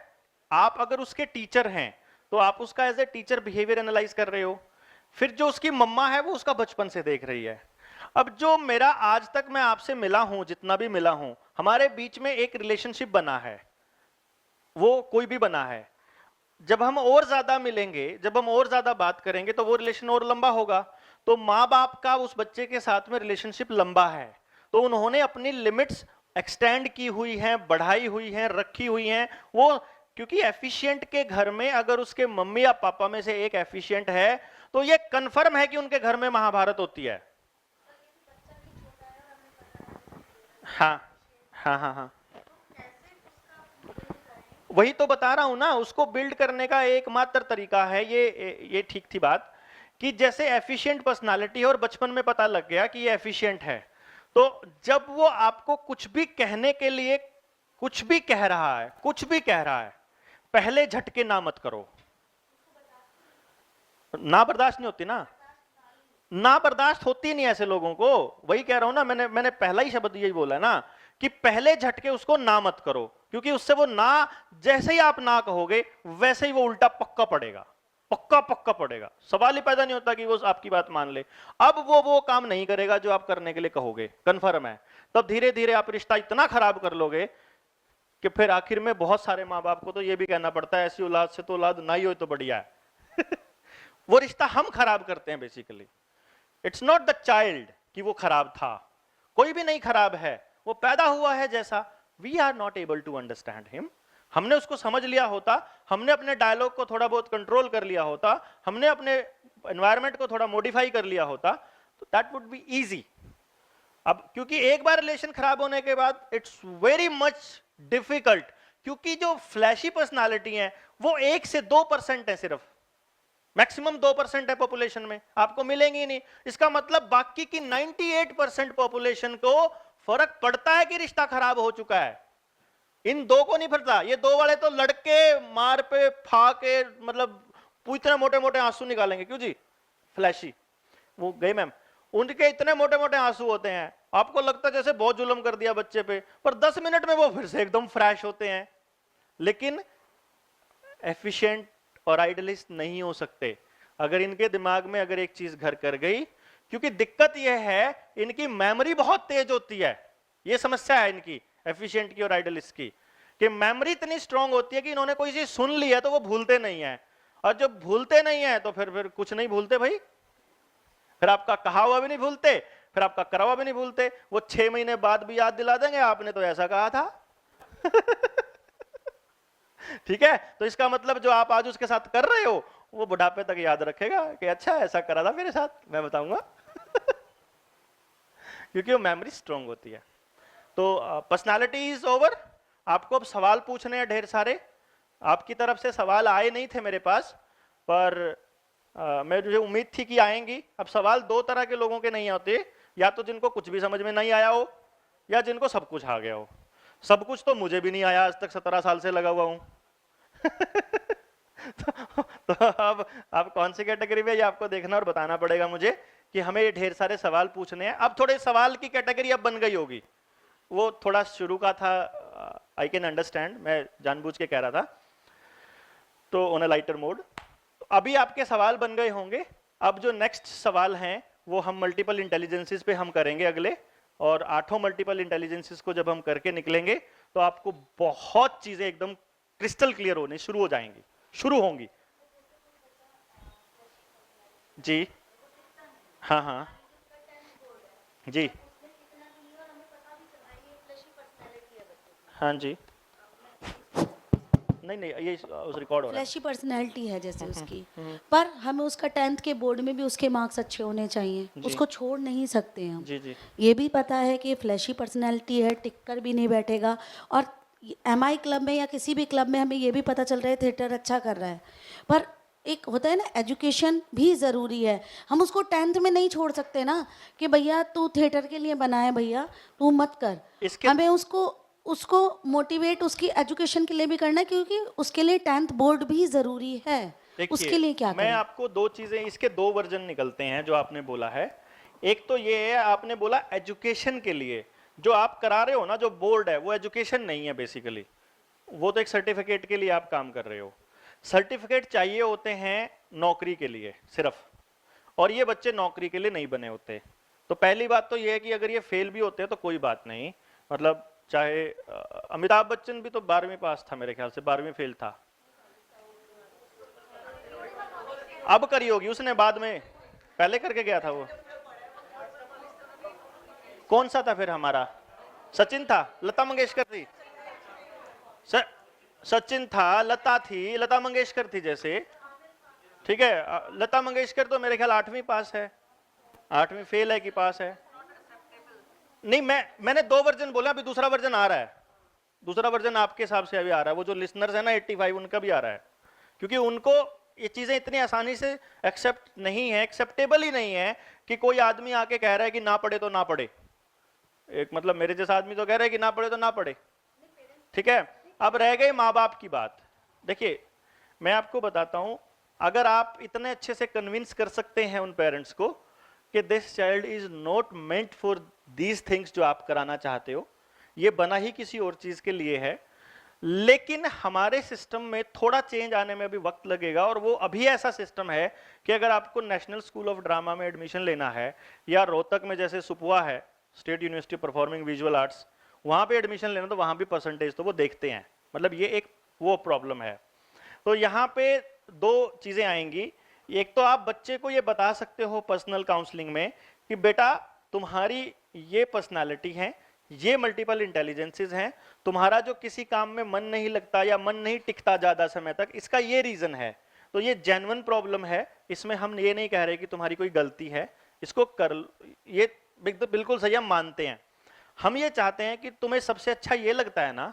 आप अगर उसके टीचर हैं तो आप उसका as a teacher behaviour analyse कर रहे हो, फिर जो उसकी मम्मा है वो उसका बचपन से देख रही है। अब जो मेरा आज तक मैं आपसे मिला हूं, जितना भी मिला हूं, हमारे बीच में एक रिलेशनशिप बना है, वो कोई भी बना है। जब हम और ज्यादा मिलेंगे, जब हम और ज्यादा बात करेंगे, तो वो रिलेशन और लंबा होगा। तो माँ बाप का उस बच्चे के साथ में रिलेशनशिप लंबा है, तो उन्होंने अपनी लिमिट्स एक्सटेंड की हुई हैं, बढ़ाई हुई हैं, रखी हुई हैं। वो क्योंकि एफिशिएंट के घर में अगर उसके मम्मी या पापा में से एक एफिशिएंट है, तो ये कंफर्म है कि उनके घर में महाभारत होती है। हाँ हाँ हाँ हाँ, वही तो बता रहा हूं ना, उसको बिल्ड करने का एकमात्र तरीका है ये ठीक थी बात, कि जैसे एफिशिएंट पर्सनालिटी है और बचपन में पता लग गया कि ये एफिशिएंट है, तो जब वो आपको कुछ भी कहने के लिए कुछ भी कह रहा है, पहले झटके ना मत करो। ना बर्दाश्त नहीं होती ना बर्दाश्त होती नहीं ऐसे लोगों को। वही कह रहा हूं ना, मैंने पहला ही शब्द यही बोला ना कि पहले झटके उसको ना मत करो, क्योंकि उससे वो ना, जैसे ही आप ना कहोगे वैसे ही वो उल्टा पक्का पड़ेगा, पक्का पड़ेगा। सवाल ही पैदा नहीं होता कि वो आपकी बात मान ले। अब वो काम नहीं करेगा जो आप करने के लिए कहोगे, कंफर्म है। तब धीरे धीरे आप रिश्ता इतना खराब कर लोगे कि फिर आखिर में बहुत सारे माँ बाप को तो ये भी कहना पड़ता है, ऐसी औलाद से तो औलाद ना ही हो तो बढ़िया है। वो रिश्ता हम खराब करते हैं basically. It's not the child कि वो खराब था, कोई भी नहीं खराब है, वो पैदा हुआ है जैसा। We are not able to understand him. हमने उसको समझ लिया होता, हमने अपने डायलॉग को थोड़ा बहुत कंट्रोल कर लिया होता, हमने अपने एनवायरनमेंट को थोड़ा मॉडिफाई कर लिया होता, तो दैट वुड बी इजी। अब क्योंकि एक बार रिलेशन खराब होने के बाद इट्स वेरी मच डिफिकल्ट, क्योंकि जो फ्लैशी पर्सनालिटी है वो 1 से 2% है, सिर्फ मैक्सिमम 2% है पॉपुलेशन में, आपको मिलेंगे ही नहीं। इसका मतलब बाकी की 98% पॉपुलेशन को फर्क पड़ता है कि रिश्ता खराब हो चुका है, इन दो को नहीं पड़ता। ये दो वाले तो लड़के मार पे फा के मतलब इतने मोटे मोटे आंसू निकालेंगे, क्यों जी, फ्लैशी। वो गई मैम, उनके इतने मोटे मोटे आंसू होते हैं, आपको लगता है जैसे बहुत जुल्म कर दिया बच्चे पे, पर 10 मिनट में वो फिर से एकदम फ्रेश होते हैं। लेकिन एफिशिएंट और आइडियलिस्ट नहीं हो सकते अगर इनके दिमाग में अगर एक चीज घर कर गई, क्योंकि दिक्कत यह है इनकी मेमोरी बहुत तेज होती है। यह समस्या है इनकी एफिशिएंट की और आइडियलिस्ट की, कि मेमोरी इतनी स्ट्रांग होती है कि इन्होंने कोई चीज सुन ली है तो वो भूलते नहीं है, और जब भूलते नहीं है तो फिर कुछ नहीं भूलते भाई, फिर आपका कहा हुआ भी नहीं भूलते, फिर आपका करा हुआ भी नहीं भूलते। वो 6 महीने बाद भी याद दिला देंगे, आपने तो ऐसा कहा था। ठीक है, तो इसका मतलब जो आप आज उसके साथ कर रहे हो वो बुढ़ापे तक याद रखेगा कि अच्छा ऐसा करा था मेरे साथ, मैं बताऊंगा। क्योंकि वो मेमोरी स्ट्रांग होती है। तो पर्सनालिटी इज ओवर। आपको अब सवाल पूछने हैं ढेर सारे, आपकी तरफ से सवाल आए नहीं थे मेरे पास, पर मुझे उम्मीद थी कि आएंगी। अब सवाल दो तरह के लोगों के नहीं होते, या तो जिनको कुछ भी समझ में नहीं आया हो, या जिनको सब कुछ आ गया हो। सब कुछ तो मुझे भी नहीं आया, आज तक 17 साल से लगा हुआ हूं। तो अब कौन सी कैटेगरी में, ये आपको देखना और बताना पड़ेगा मुझे कि हमें ये ढेर सारे सवाल पूछने हैं। अब थोड़े सवाल की कैटेगरी अब बन गई होगी, वो थोड़ा शुरू का था, आई कैन अंडरस्टैंड, मैं जानबूझ के कह रहा था, तो ऑन अ लाइटर मोड। अभी आपके सवाल बन गए होंगे। अब जो नेक्स्ट सवाल हैं वो हम मल्टीपल इंटेलिजेंसेस पे हम करेंगे अगले, और 8 मल्टीपल इंटेलिजेंसेस को जब हम करके निकलेंगे तो आपको बहुत चीजें एकदम क्रिस्टल क्लियर होने शुरू हो जाएंगी, शुरू होंगी। जी हाँ हाँ जी हाँ जी, नहीं ये उस रिकॉर्ड हो रहा है। फ्लैशी पर्सनैलिटी है जैसे उसकी, पर हमें उसका 10th के बोर्ड में भी उसके मार्क्स अच्छे होने चाहिए, उसको छोड़ नहीं सकते हम। जी जी ये भी पता है कि फ्लैशी पर्सनैलिटी है, टिक कर भी नहीं बैठेगा। और MI क्लब में या किसी भी क्लब में हमें ये भी पता चल रहा है थिएटर अच्छा कर रहा है, पर एक होता है ना, एजुकेशन भी ज़रूरी है। हम उसको 10th में नहीं छोड़ सकते ना कि भैया तू थिएटर के लिए बना है, भैया तू मत कर। हमें उसको मोटिवेट उसकी एजुकेशन के लिए भी करना है, क्योंकि उसके लिए 10th बोर्ड भी जरूरी है। उसके लिए क्या मैं करें? आपको दो चीजें, इसके दो वर्जन निकलते हैं जो आपने बोला है। एक तो ये है, आपने बोला एजुकेशन के लिए जो आप करा रहे हो ना, जो बोर्ड है वो एजुकेशन नहीं है बेसिकली, वो तो एक सर्टिफिकेट के लिए आप काम कर रहे हो। सर्टिफिकेट चाहिए होते हैं नौकरी के लिए सिर्फ, और ये बच्चे नौकरी के लिए नहीं बने होते। तो पहली बात तो ये है कि अगर ये फेल भी होते हैं तो कोई बात नहीं, मतलब चाहे अमिताभ बच्चन भी तो 12वीं पास था मेरे ख्याल से, 12वीं फेल था। अब करी होगी उसने बाद में, पहले करके गया था वो। कौन सा था फिर हमारा? सचिन था, लता मंगेशकर थी। सचिन था, लता थी, लता मंगेशकर थी जैसे, ठीक है। लता मंगेशकर तो मेरे ख्याल 8वीं पास है, 8वीं फेल है कि पास है? नहीं, मैंने दो वर्जन बोला, अभी दूसरा वर्जन आ रहा है। दूसरा वर्जन आपके हिसाब से अभी आ रहा है, वो जो लिसनर्स है ना 85, उनका भी आ रहा है, क्योंकि उनको ये चीजें इतनी आसानी से एक्सेप्ट नहीं है, एक्सेप्टेबल ही नहीं है कि कोई आदमी आके कह रहा है कि ना पढ़े तो ना पढ़े। एक मतलब मेरे जैसा आदमी तो कह रहा है कि ना पढ़े तो ना पढ़े, ठीक है। अब रह गई माँ बाप की बात। देखिए मैं आपको बताता हूं, अगर आप इतने अच्छे से कन्विंस कर सकते हैं उन पेरेंट्स को कि this child is not meant for these things जो आप कराना चाहते हो, ये बना ही किसी और चीज के लिए है, लेकिन हमारे सिस्टम में थोड़ा चेंज आने में भी वक्त लगेगा। और वो अभी ऐसा सिस्टम है कि अगर आपको नेशनल स्कूल ऑफ ड्रामा में एडमिशन लेना है, या रोहतक में जैसे सुपुआ है, state university performing visual arts, वहां पे एडमिशन लेना तो वहां भी परसेंटेज तो वो देखते हैं, मतलब ये एक वो प्रॉब्लम है। तो यहाँ पे दो चीजें आएंगी। एक तो आप बच्चे को ये बता सकते हो पर्सनल काउंसलिंग में कि बेटा तुम्हारी ये पर्सनालिटी है, ये मल्टीपल इंटेलिजेंसेस हैं, तुम्हारा जो किसी काम में मन नहीं लगता या मन नहीं टिकता ज्यादा समय तक, इसका ये रीजन है। तो ये जेन्युइन प्रॉब्लम है, इसमें हम ये नहीं कह रहे कि तुम्हारी कोई गलती है, इसको कर, ये बिल्कुल सही, हम मानते हैं। हम ये चाहते हैं कि तुम्हें सबसे अच्छा ये लगता है ना,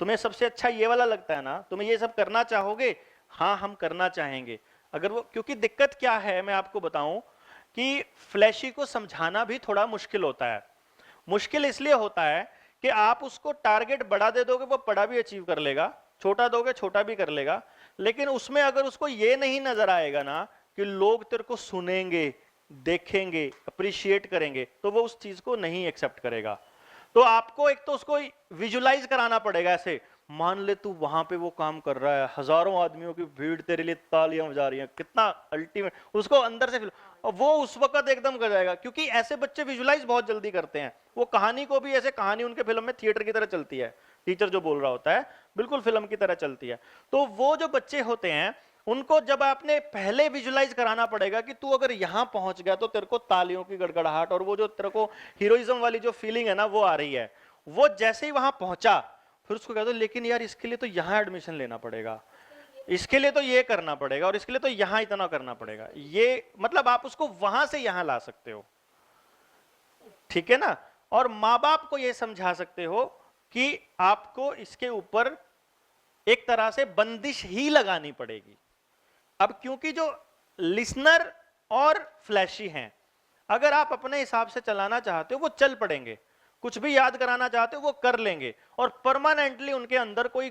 तुम्हें सबसे अच्छा ये वाला लगता है ना, तुम्हें ये सब करना चाहोगे? हाँ हम करना चाहेंगे। अगर वो, क्योंकि दिक्कत क्या है मैं आपको बताऊं कि फ्लैशी को समझाना भी थोड़ा मुश्किल होता है। मुश्किल इसलिए होता है कि आप उसको टारगेट बड़ा दे दोगे, वो बड़ा भी अचीव कर लेगा, छोटा दोगे छोटा भी कर लेगा, लेकिन उसमें अगर उसको ये नहीं नजर आएगा ना कि लोग तेरे को सुनेंगे, देखेंगे, अप्रिशिएट करेंगे, तो वो उस चीज को नहीं एक्सेप्ट करेगा। तो आपको एक तो उसको विजुलाइज कराना पड़ेगा, ऐसे मान ले तू वहां पे वो काम कर रहा है, हजारों आदमियों की भीड़ तेरे लिए तालियां बजा रही हैं, कितना अल्टीमेट, उसको अंदर से फील, और वो उस वक्त एकदम कर जाएगा। क्योंकि ऐसे बच्चे विजुलाइज बहुत जल्दी करते हैं, वो कहानी को भी ऐसे, कहानी उनके फिल्म में थिएटर की तरह चलती है, टीचर जो बोल रहा होता है बिल्कुल फिल्म की तरह चलती है। तो वो जो बच्चे होते हैं उनको जब आपने पहले विजुलाइज कराना पड़ेगा कि तू अगर यहां पहुंच गया तो तेरे को तालियों की गड़गड़ाहट और वो जो तेरे को हीरोइज्म वाली जो फीलिंग है ना वो आ रही है। वो जैसे ही वहां पहुंचा फिर उसको कहते लेकिन यार इसके लिए तो यहां एडमिशन लेना पड़ेगा, इसके लिए तो ये करना पड़ेगा, और इसके लिए तो यहां इतना करना पड़ेगा। ये मतलब आप उसको वहां से यहां ला सकते हो, ठीक है ना। और माँ बाप को ये समझा सकते हो कि आपको इसके ऊपर एक तरह से बंदिश ही लगानी पड़ेगी। अब क्योंकि जो लिसनर और फ्लैशी हैं, अगर आप अपने हिसाब से चलाना चाहते हो वो चल पड़ेंगे, कुछ भी याद कराना चाहते हो वो कर लेंगे, और परमानेंटली उनके अंदर कोई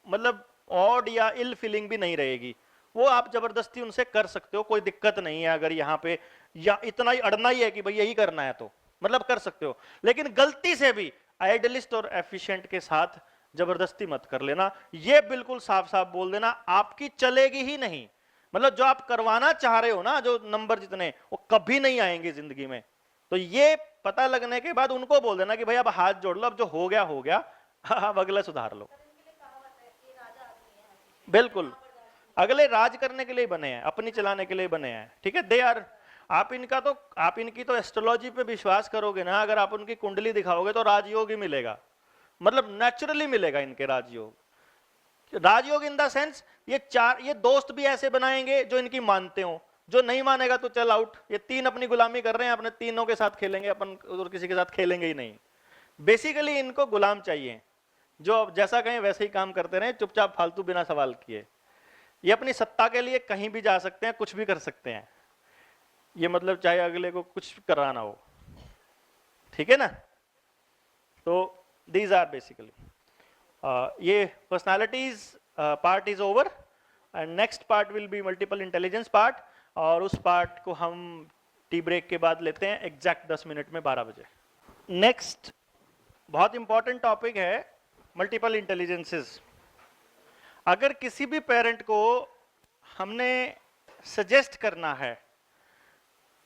मतलब ऑड या इल फीलिंग भी नहीं रहेगी। वो आप जबरदस्ती उनसे कर सकते हो, कोई दिक्कत नहीं है। अगर यहाँ पे या इतना ही अड़ना ही है कि भाई यही करना है तो मतलब कर सकते हो, लेकिन गलती से भी आइडियलिस्ट और एफिशिएंट के साथ जबरदस्ती मत कर लेना। ये बिल्कुल साफ साफ बोल देना, आपकी चलेगी ही नहीं। मतलब जो आप करवाना चाह रहे हो ना, जो नंबर जितने, वो कभी नहीं आएंगे जिंदगी में। तो ये पता लगने के बाद उनको बोल देना कि भाई अब हाथ जोड़ लो, अब जो हो गया अब अगला सुधार लो। बिल्कुल, अगले राज करने के लिए बने हैं, अपनी चलाने के लिए बने हैं, ठीक है। दे आर, आप इनकी तो एस्ट्रोलॉजी पे विश्वास करोगे ना, अगर आप उनकी कुंडली दिखाओगे तो राजयोग ही मिलेगा, मतलब नेचुरली मिलेगा इनके राजयोग। राजयोग इन द सेंस ये दोस्त भी ऐसे बनाएंगे जो इनकी मानते हो, जो नहीं मानेगा तो चल आउट। ये तीन अपनी गुलामी कर रहे हैं, अपने तीनों के साथ खेलेंगे, अपन और किसी के साथ खेलेंगे ही नहीं। बेसिकली इनको गुलाम चाहिए, जो जैसा कहें वैसे ही काम करते रहे, चुपचाप फालतू बिना सवाल किए। ये अपनी सत्ता के लिए कहीं भी जा सकते हैं, कुछ भी कर सकते हैं, ये मतलब चाहे अगले को कुछ कराना हो, ठीक है ना। तो दीज आर बेसिकली ये personalities part is over, and next part will be multiple intelligence part, और उस पार्ट को हम टी ब्रेक के बाद लेते हैं एग्जैक्ट 10 मिनट में 12 बजे। नेक्स्ट बहुत इंपॉर्टेंट टॉपिक है मल्टीपल इंटेलिजेंसेस। अगर किसी भी पेरेंट को हमने सजेस्ट करना है,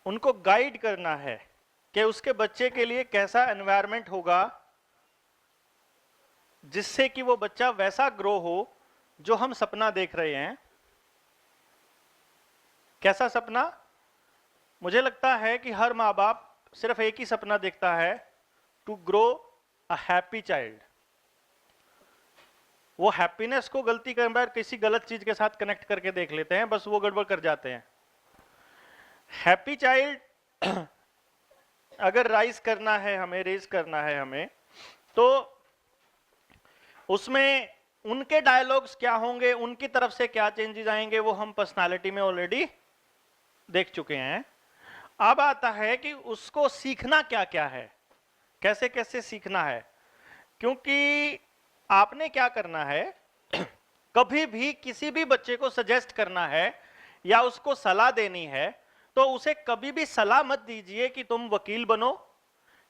उनको गाइड करना है कि उसके बच्चे के लिए कैसा एनवायरनमेंट होगा जिससे कि वो बच्चा वैसा ग्रो हो जो हम सपना देख रहे हैं। कैसा सपना? मुझे लगता है कि हर माँ बाप सिर्फ एक ही सपना देखता है, to grow a happy child. वो हैप्पीनेस को गलती कई बार किसी गलत चीज के साथ कनेक्ट करके देख लेते हैं, बस वो गड़बड़ कर जाते हैं। हैप्पी चाइल्ड अगर रेज करना है हमें, तो उसमें उनके डायलॉग्स क्या होंगे, उनकी तरफ से क्या चेंजेस आएंगे, वो हम पर्सनालिटी में ऑलरेडी देख चुके हैं। अब आता है कि उसको सीखना क्या क्या है, कैसे कैसे सीखना है। क्योंकि आपने क्या करना है, कभी भी किसी भी बच्चे को सजेस्ट करना है या उसको सलाह देनी है, तो उसे कभी भी सलाह मत दीजिए कि तुम वकील बनो,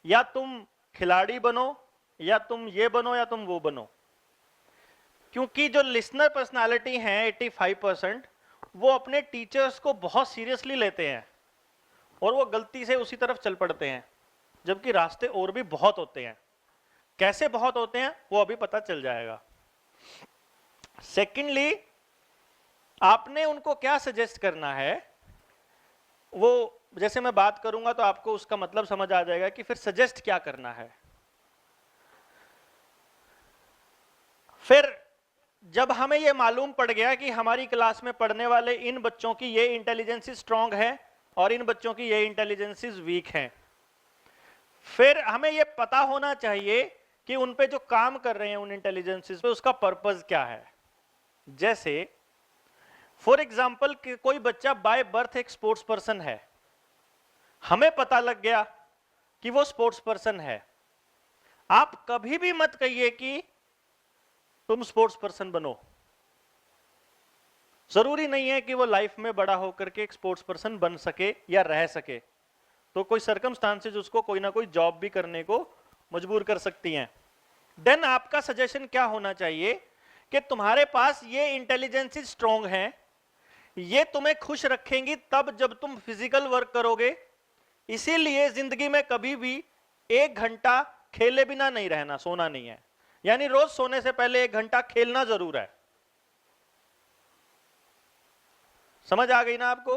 या तुम खिलाड़ी बनो, या तुम ये बनो, या तुम वो बनो। क्योंकि जो लिसनर पर्सनालिटी हैं 85%, वो अपने टीचर्स को बहुत सीरियसली लेते हैं और वो गलती से उसी तरफ चल पड़ते हैं, जबकि रास्ते और भी बहुत होते हैं। कैसे बहुत होते हैं वो अभी पता चल जाएगा। सेकेंडली, आपने उनको क्या सजेस्ट करना है, वो जैसे मैं बात करूंगा तो आपको उसका मतलब समझ आ जाएगा कि फिर सजेस्ट क्या करना है। फिर जब हमें यह मालूम पड़ गया कि हमारी क्लास में पढ़ने वाले इन बच्चों की ये इंटेलिजेंस स्ट्रांग है, और इन बच्चों की ये इंटेलिजेंसेस वीक हैं। फिर हमें ये पता होना चाहिए कि उन पे जो काम कर रहे हैं उन इंटेलिजेंसेस पे, उसका पर्पस क्या है। जैसे फॉर एग्जाम्पल कोई बच्चा बाय बर्थ एक स्पोर्ट्स पर्सन है, हमें पता लग गया कि वो स्पोर्ट्स पर्सन है, आप कभी भी मत कहिए कि तुम स्पोर्ट्स पर्सन बनो। जरूरी नहीं है कि वो लाइफ में बड़ा होकर के एक स्पोर्ट्स पर्सन बन सके या रह सके, तो कोई सर्कमस्टांसेस उसको कोई ना कोई जॉब भी करने को मजबूर कर सकती हैं। देन आपका सजेशन क्या होना चाहिए कि तुम्हारे पास ये इंटेलिजेंस स्ट्रांग हैं, ये तुम्हें खुश रखेंगी तब जब तुम फिजिकल वर्क करोगे। इसीलिए जिंदगी में कभी भी 1 घंटा खेले बिना नहीं रहना, सोना नहीं है, यानी रोज सोने से पहले 1 घंटा खेलना जरूर है। समझ आ गई ना आपको?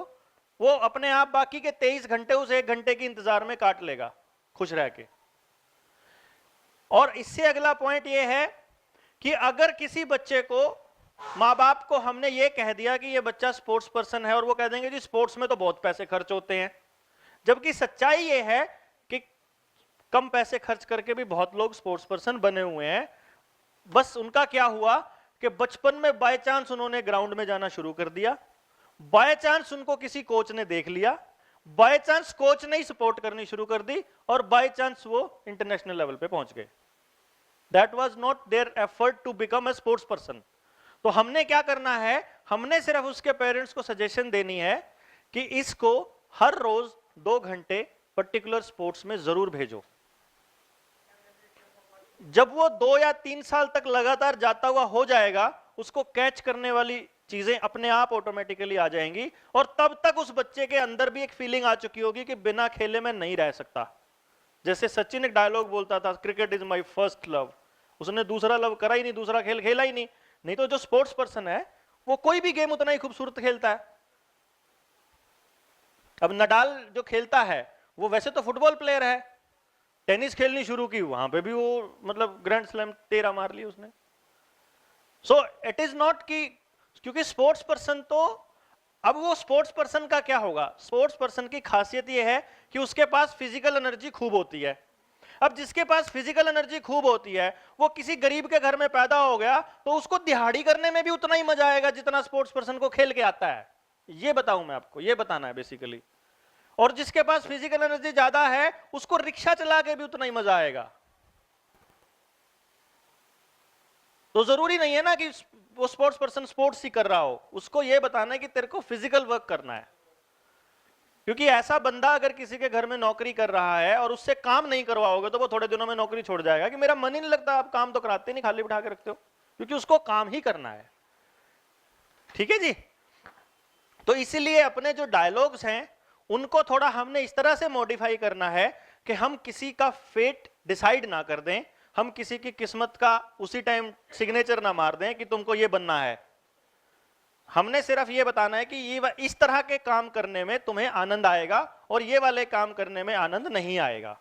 वो अपने आप बाकी के 23 घंटे उस 1 घंटे के इंतजार में काट लेगा खुश रह के। और इससे अगला पॉइंट ये है कि अगर किसी बच्चे को, माँ बाप को हमने ये कह दिया कि ये बच्चा स्पोर्ट्स पर्सन है, और वो कह देंगे जी स्पोर्ट्स में तो बहुत पैसे खर्च होते हैं, जबकि सच्चाई ये है कि कम पैसे खर्च करके भी बहुत लोग स्पोर्ट्स पर्सन बने हुए हैं। बस उनका क्या हुआ कि बचपन में बाय चांस उन्होंने ग्राउंड में जाना शुरू कर दिया, बाय चांस उनको किसी कोच ने देख लिया, बाय चांस कोच ने ही सपोर्ट करनी शुरू कर दी, और बाय चांस वो इंटरनेशनल लेवल पे पहुंच गए। That was not their effort to become a sports person. तो हमने क्या करना है, हमने सिर्फ उसके पेरेंट्स को सजेशन देनी है कि इसको हर रोज 2 घंटे पर्टिकुलर स्पोर्ट्स में जरूर भेजो। जब वो 2 या 3 साल तक लगातार जाता हुआ हो जाएगा, उसको कैच करने वाली चीजें अपने आप ऑटोमेटिकली आ जाएंगी, और तब तक उस बच्चे के अंदर भी एक फीलिंग आ चुकी होगी कि बिना खेले में नहीं रह सकता। जैसे सचिन एक डायलॉग बोलता था, cricket is my first love. उसने दूसरा लव करा ही नहीं, दूसरा खेल खेला ही नहीं। नहीं तो जो स्पोर्ट्स पर्सन है वो कोई भी गेम उतना ही खूबसूरत खेलता है। अब नडाल जो खेलता है वो वैसे तो फुटबॉल प्लेयर है, टेनिस खेलनी शुरू की, वहां पे भी वो मतलब ग्रैंड स्लैम 13 मार ली उसने। सो इट इज नॉट कि क्योंकि स्पोर्ट्स पर्सन, तो अब वो स्पोर्ट्स पर्सन का क्या होगा, स्पोर्ट्स पर्सन की खासियत ये है कि उसके पास फिजिकल एनर्जी खूब होती है। अब जिसके पास फिजिकल एनर्जी खूब होती है, वो किसी गरीब के घर में पैदा हो गया तो उसको दिहाड़ी करने में भी उतना ही मजा आएगा जितना स्पोर्ट्स पर्सन को खेल के आता है। ये बताऊं मैं आपको, ये बताना है बेसिकली। और जिसके पास फिजिकल एनर्जी ज्यादा है उसको रिक्शा चला के भी उतना ही मजा आएगा। तो जरूरी नहीं है ना कि वो स्पोर्ट्स पर्सन स्पोर्ट्स ही कर रहा हो, उसको ये बताना है कि तेरे को फिजिकल वर्क करना है। क्योंकि ऐसा बंदा अगर किसी के घर में नौकरी कर रहा है और उससे काम नहीं करवाओगे तो वो थोड़े दिनों में नौकरी छोड़ जाएगा कि मेरा मन ही नहीं लगता, आप काम तो कराते नहीं, खाली बिठा के रखते हो, क्योंकि उसको काम ही करना है। ठीक है जी। तो इसीलिए अपने जो डायलॉग्स हैं उनको थोड़ा हमने इस तरह से मॉडिफाई करना है कि हम किसी का फेट डिसाइड ना कर दें, हम किसी की किस्मत का उसी टाइम सिग्नेचर ना मार दें कि तुमको ये बनना है। हमने सिर्फ ये बताना है कि ये इस तरह के काम करने में तुम्हें आनंद आएगा और ये वाले काम करने में आनंद नहीं आएगा।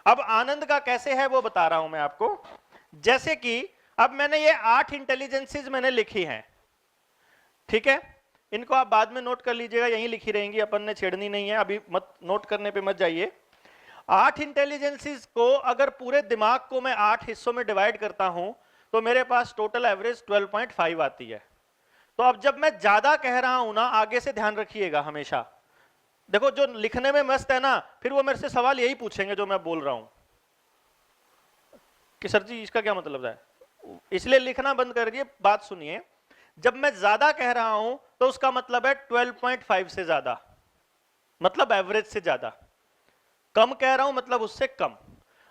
अब आनंद का कैसे है वो बता रहा हूं मैं आपको। जैसे कि अब मैंने ये 8 इंटेलिजेंसेस मैंने लिखी हैं, ठीक है, इनको आप बाद में नोट कर लीजिएगा, यहीं लिखी रहेंगी, अपन ने छेड़नी नहीं है, अभी मत नोट करने पे मत जाइए। 8 इंटेलिजेंसेस को अगर पूरे दिमाग को मैं 8 हिस्सों में डिवाइड करता हूं तो मेरे पास टोटल एवरेज 12.5 आती है। तो अब जब मैं ज्यादा कह रहा हूं ना, आगे से ध्यान रखिएगा हमेशा, देखो जो लिखने में मस्त है ना, फिर वो मेरे से सवाल यही पूछेंगे जो मैं बोल रहा हूं कि सर जी इसका क्या मतलब है, इसलिए लिखना बंद करिए, बात सुनिए। जब मैं ज्यादा कह रहा हूं तो उसका मतलब है 12.5 से ज्यादा, मतलब एवरेज से ज्यादा। कम कह रहा हूं मतलब उससे कम।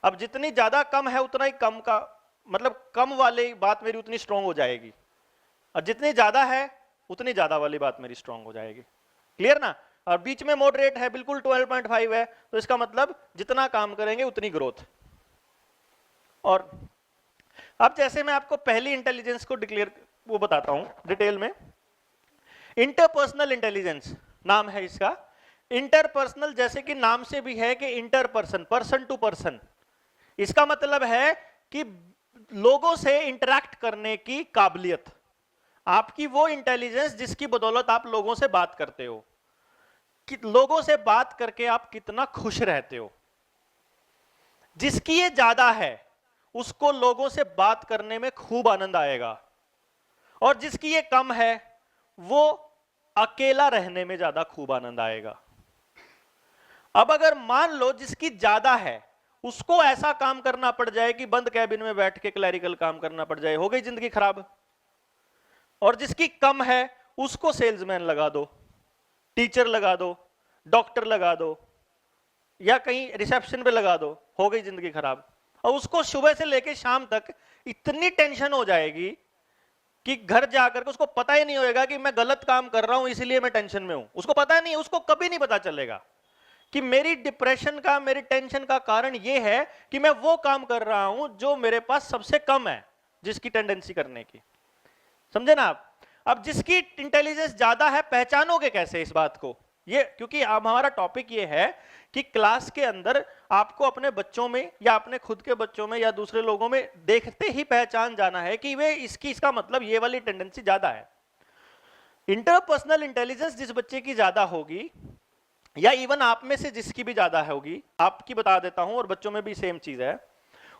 अब जितनी ज्यादा कम है उतना ही कम का मतलब कम वाली बात मेरी उतनी स्ट्रांग हो जाएगी, और जितनी ज्यादा है उतनी ज्यादा वाली बात मेरी स्ट्रांग हो जाएगी। क्लियर ना? और बीच में मॉडरेट है, बिल्कुल 12.5 है, तो इसका मतलब जितना काम करेंगे उतनी ग्रोथ। और अब जैसे मैं आपको पहली इंटेलिजेंस को डिक्लेयर वो बताता हूं डिटेल में। इंटरपर्सनल इंटेलिजेंस नाम है इसका। इंटरपर्सनल जैसे कि नाम से भी है कि इंटरपर्सन, पर्सन टू पर्सन, इसका मतलब है कि लोगों से इंटरैक्ट करने की काबिलियत, आपकी वो इंटेलिजेंस जिसकी बदौलत आप लोगों से बात करते हो। कि लोगों से बात करके आप कितना खुश रहते हो। जिसकी ये ज्यादा है उसको लोगों से बात करने में खूब आनंद आएगा, और जिसकी ये कम है वो अकेला रहने में ज्यादा खूब आनंद आएगा। अब अगर मान लो जिसकी ज्यादा है उसको ऐसा काम करना पड़ जाए कि बंद कैबिन में बैठ के क्लैरिकल काम करना पड़ जाए, हो गई जिंदगी खराब। और जिसकी कम है उसको सेल्समैन लगा दो, टीचर लगा दो, डॉक्टर लगा दो, या कहीं रिसेप्शन पे लगा दो, हो गई जिंदगी खराब। और उसको सुबह से लेकर शाम तक इतनी टेंशन हो जाएगी कि घर जाकर के उसको पता ही नहीं होगा कि मैं गलत काम कर रहा हूं इसलिए मैं टेंशन में हूं। उसको पता नहीं, उसको कभी नहीं पता चलेगा कि मेरी डिप्रेशन का, मेरी टेंशन का कारण यह है कि मैं वो काम कर रहा हूं जो मेरे पास सबसे कम है, जिसकी टेंडेंसी करने की। समझे ना आप? अब जिसकी इंटेलिजेंस ज्यादा है पहचानोगे कैसे इस बात को? ये क्योंकि अब हमारा टॉपिक ये है कि क्लास के अंदर आपको अपने बच्चों में या अपने खुद के बच्चों में या दूसरे लोगों में देखते ही पहचान जाना है कि वे इसका मतलब ये वाली टेंडेंसी ज्यादा है। इंटरपर्सनल इंटेलिजेंस जिस बच्चे की ज्यादा होगी, या इवन आप में से जिसकी भी ज्यादा होगी, आपकी बता देता हूं और बच्चों में भी सेम चीज है,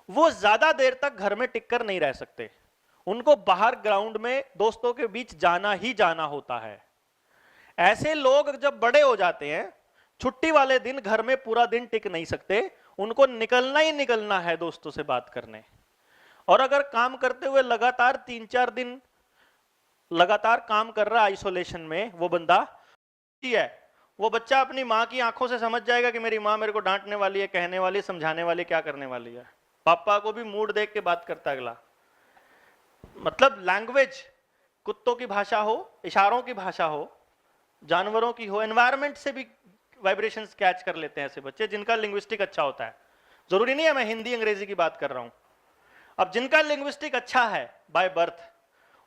वो ज्यादा देर तक घर में टिक कर नहीं रह सकते। उनको बाहर ग्राउंड में दोस्तों के बीच जाना ही जाना होता है। ऐसे लोग जब बड़े हो जाते हैं, छुट्टी वाले दिन घर में पूरा दिन टिक नहीं सकते, उनको निकलना ही निकलना है दोस्तों से बात करने। और अगर काम करते हुए लगातार 3-4 दिन लगातार काम कर रहा है आइसोलेशन में, वो बंदा है, वो बच्चा अपनी माँ की आंखों से समझ जाएगा कि मेरी माँ मेरे को डांटने वाली है, कहने वाली है, समझाने वाली है, क्या करने वाली है। पापा को भी मूड देख के बात करता है अगला। मतलब लैंग्वेज, कुत्तों की भाषा हो, इशारों की भाषा हो, जानवरों की हो, एनवायरनमेंट से भी वाइब्रेशंस कैच कर लेते हैं ऐसे बच्चे जिनका लिंग्विस्टिक अच्छा होता है। जरूरी नहीं है मैं हिंदी अंग्रेजी की बात कर रहा हूं। अब जिनका लिंग्विस्टिक अच्छा है बाय बर्थ,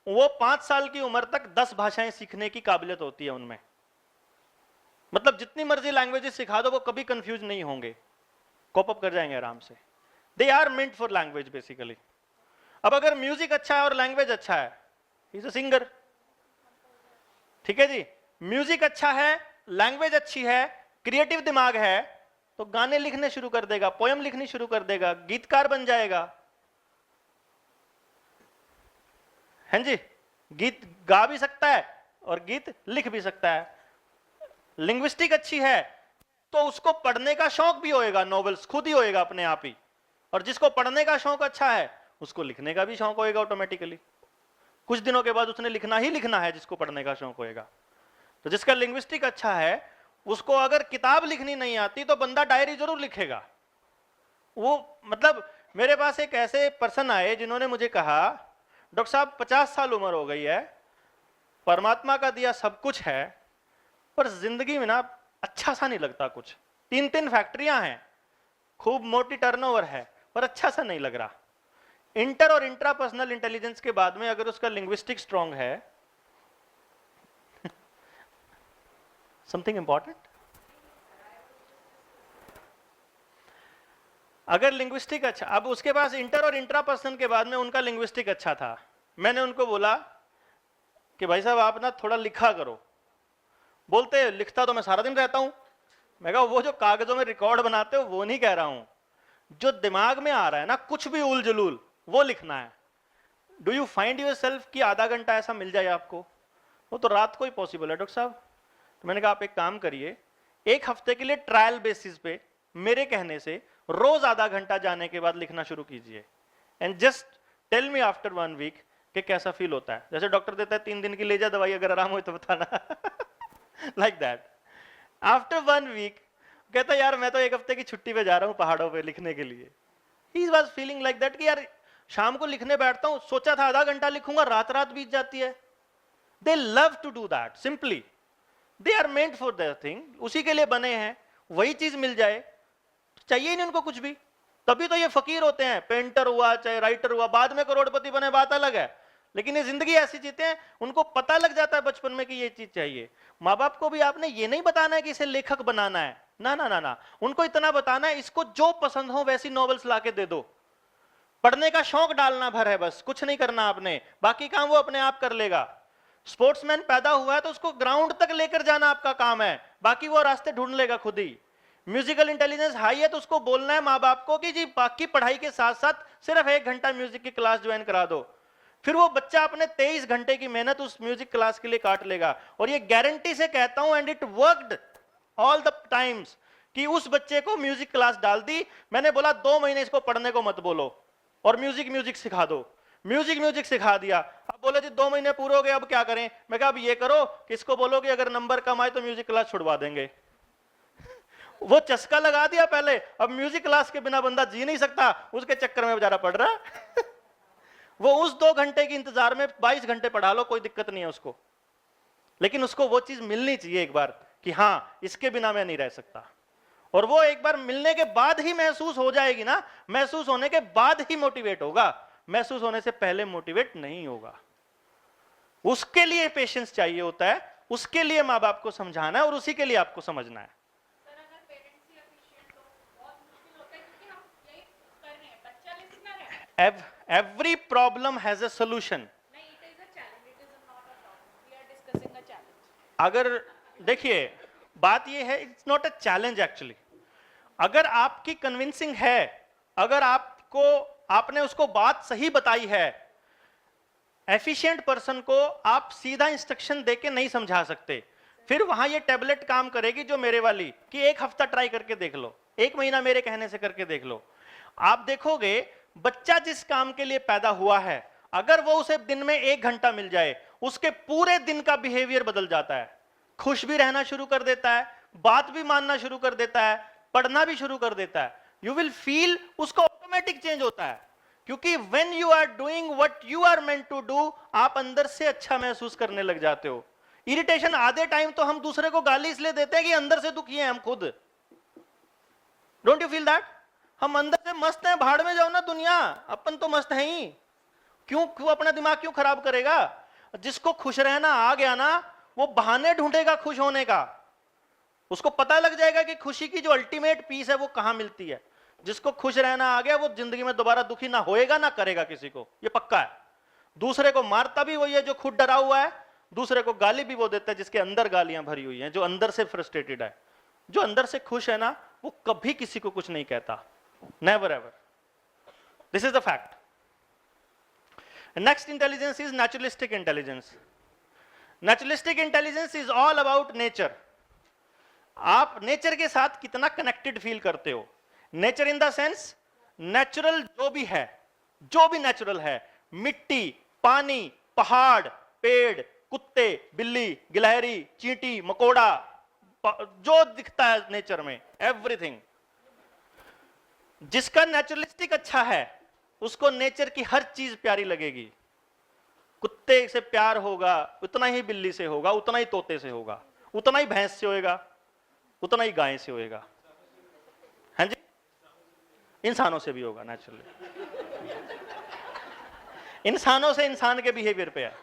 वो 5 साल की उम्र तक 10 भाषाएं सीखने की काबिलियत होती है उनमें। मतलब जितनी मर्जी लैंग्वेजेस सिखा दो वो कभी कंफ्यूज नहीं होंगे, कॉप अप कर जाएंगे आराम से। They are meant for language basically. अब अगर म्यूजिक अच्छा है और लैंग्वेज अच्छा है, ही इज अ सिंगर। ठीक है जी, म्यूजिक अच्छा है, लैंग्वेज अच्छी है, क्रिएटिव दिमाग है, तो गाने लिखने शुरू कर देगा, पोयम लिखनी शुरू कर देगा, गीतकार बन जाएगा। हैं जी, गीत गा भी सकता है और गीत लिख भी सकता है। लिंग्विस्टिक अच्छी है तो उसको पढ़ने का शौक भी होएगा, नॉवेल्स खुद ही होएगा अपने आप ही। और जिसको पढ़ने का शौक अच्छा है उसको लिखने का भी शौक होएगा ऑटोमेटिकली। कुछ दिनों के बाद उसने लिखना ही लिखना है जिसको पढ़ने का शौक होएगा। तो जिसका लिंग्विस्टिक अच्छा है उसको अगर किताब लिखनी नहीं आती तो बंदा डायरी जरूर लिखेगा। वो मतलब मेरे पास एक ऐसे पर्सन आए जिन्होंने मुझे कहा, डॉक्टर साहब 50 साल उम्र हो गई है, परमात्मा का दिया सब कुछ है, पर जिंदगी में ना अच्छा सा नहीं लगता कुछ। 3-3 फैक्ट्रियां हैं, खूब मोटी टर्नओवर है, पर अच्छा सा नहीं लग रहा। इंटर और इंट्रापर्सनल इंटेलिजेंस के बाद में अगर उसका लिंग्विस्टिक स्ट्रांग है, समथिंग इंपॉर्टेंट, अगर लिंग्विस्टिक अच्छा, अब उसके पास इंटर और इंट्रापर्सनल के बाद में उनका लिंग्विस्टिक अच्छा था। मैंने उनको बोला कि भाई साहब आप ना थोड़ा लिखा करो। बोलते लिखता तो मैं सारा दिन रहता हूं। मैं कहा वो जो कागजों में रिकॉर्ड बनाते हो वो नहीं कह रहा हूं, जो दिमाग में आ रहा है ना कुछ भी उल जुलूल, वो लिखना है। Do you find yourself कि आधा घंटा ऐसा मिल जाए आपको? वो तो रात को ही पॉसिबल है डॉक्टर साहब। तो मैंने कहा आप एक काम करिए, 1 हफ्ते के लिए ट्रायल बेसिस पे मेरे कहने से रोज आधा घंटा जाने के बाद लिखना शुरू कीजिए, and just tell me after 1 week कि कैसा फील होता है। जैसे डॉक्टर देता है 3 दिन की ले जा दवाई, अगर आराम हो तो बताना। Like that. आफ्टर 1 वीक कहता यार मैं तो 1 हफ्ते की छुट्टी पे जा रहा हूं पहाड़ों पे लिखने के लिए। He was feeling like that कि यार शाम को लिखने बैठता हूं, सोचा था आधा घंटा लिखूंगा, रात रात बीत जाती है। They love to do that, simply they are meant for that thing, उसी के लिए बने हैं। वही चीज मिल जाए, चाहिए ही नहीं उनको कुछ भी। तभी तो ये फकीर होते हैं, पेंटर हुआ चाहे राइटर हुआ, बाद में करोड़पति बने बात अलग है, लेकिन ये जिंदगी ऐसी जीते हैं उनको पता लग जाता है बचपन में कि ये चीज चाहिए। माँ बाप को भी आपने ये नहीं बताना है कि इसे लेखक बनाना है, ना ना ना ना, उनको इतना बताना है इसको जो पसंद हो वैसी नॉवेल्स लाके दे दो, पढ़ने का शौक डालना भर है, बस कुछ नहीं करना आपने, बाकी काम वो अपने आप कर लेगा। स्पोर्ट्समैन पैदा हुआ है तो उसको ग्राउंड तक लेकर जाना आपका काम है, बाकी वो रास्ते ढूंढ लेगा खुद ही। म्यूजिकल इंटेलिजेंस हाई है तो उसको बोलना है माँ बाप को कि जी बाकी पढ़ाई के साथ साथ सिर्फ 1 घंटा म्यूजिक की क्लास ज्वाइन करा दो। फिर वो बच्चा अपने 23 घंटे की मेहनत उस म्यूजिक क्लास के लिए काट लेगा। और ये गारंटी से कहता हूं, and it worked all the times, कि उस बच्चे को म्यूजिक क्लास डाल दी, मैंने बोला 2 महीने इसको पढ़ने को मत बोलो और म्यूजिक सिखा दो। म्यूजिक सिखा दिया। अब बोले जी 2 महीने पूरे हो गए, अब क्या करें? मैं कहा अब ये करो कि इसको बोलो कि अगर नंबर कम आए तो म्यूजिक क्लास छुड़वा देंगे। वो चस्का लगा दिया पहले, अब म्यूजिक क्लास के बिना बंदा जी नहीं सकता, उसके चक्कर में बेचारा पढ़ रहा है। वो उस 2 घंटे के इंतजार में 22 घंटे पढ़ा लो, कोई दिक्कत नहीं है उसको, लेकिन उसको वो चीज मिलनी चाहिए एक बार कि हाँ इसके बिना मैं नहीं रह सकता। और वो एक बार मिलने के बाद ही महसूस हो जाएगी ना, महसूस होने के बाद ही मोटिवेट होगा, महसूस होने से पहले मोटिवेट नहीं होगा। उसके लिए पेशेंस चाहिए होता है, उसके लिए माँ बाप को समझाना है और उसी के लिए आपको समझना है। Every problem has a solution. अगर देखिए बात ये है, it's not a challenge actually. अगर आपकी कन्विंसिंग है, अगर आपने उसको बात सही बताई है, एफिशिएंट पर्सन को आप सीधा इंस्ट्रक्शन देके नहीं समझा सकते। फिर वहां ये टैबलेट काम करेगी जो मेरे वाली, कि 1 हफ्ता ट्राई करके देख लो, 1 महीना मेरे कहने से करके देख लो। आप देखोगे बच्चा जिस काम के लिए पैदा हुआ है, अगर वो उसे दिन में 1 घंटा मिल जाए, उसके पूरे दिन का बिहेवियर बदल जाता है। खुश भी रहना शुरू कर देता है, बात भी मानना शुरू कर देता है, पढ़ना भी शुरू कर देता है। यू विल फील उसको ऑटोमेटिक चेंज होता है, क्योंकि when you are doing what you are meant to do, आप अंदर से अच्छा महसूस करने लग जाते हो। इरिटेशन आधे टाइम तो हम दूसरे को गाली इसलिए देते हैं कि अंदर से दुखी हैं हम खुद। Don't you feel that? हम अंदर से मस्त हैं, भाड़ में जाओ ना दुनिया, अपन तो मस्त हैं ही। क्यों अपना दिमाग क्यों खराब करेगा? जिसको खुश रहना आ गया ना, वो बहाने ढूंढेगा खुश होने का। उसको पता लग जाएगा कि खुशी की जो अल्टीमेट पीस है वो कहां मिलती है। जिसको खुश रहना आ गया, वो जिंदगी में दोबारा दुखी ना होएगा ना करेगा किसी को, ये पक्का है। दूसरे को मारता भी वही है जो खुद डरा हुआ है, दूसरे को गाली भी वो देता है जिसके अंदर गालियां भरी हुई हैं, जो अंदर से फ्रस्ट्रेटेड है। जो अंदर से खुश है ना, वो कभी किसी को कुछ नहीं कहता, never ever. This is the fact. Next intelligence is naturalistic intelligence. Naturalistic intelligence is all about nature. आप नेचर के साथ कितना कनेक्टेड फील करते हो। Nature in the sense natural जो भी है, जो भी नेचुरल है, मिट्टी, पानी, पहाड़, पेड़, कुत्ते, बिल्ली, गिलहरी, चींटी, मकोड़ा, जो दिखता है नेचर में, एवरीथिंग। जिसका नेचुरलिस्टिक अच्छा है उसको नेचर की हर चीज प्यारी लगेगी। कुत्ते से प्यार होगा उतना ही बिल्ली से होगा, उतना ही तोते से होगा, उतना ही भैंस से होएगा, उतना ही गाय से होएगा। हाँ जी, इंसानों से भी होगा नेचुरली। इंसानों से इंसान के बिहेवियर पे है,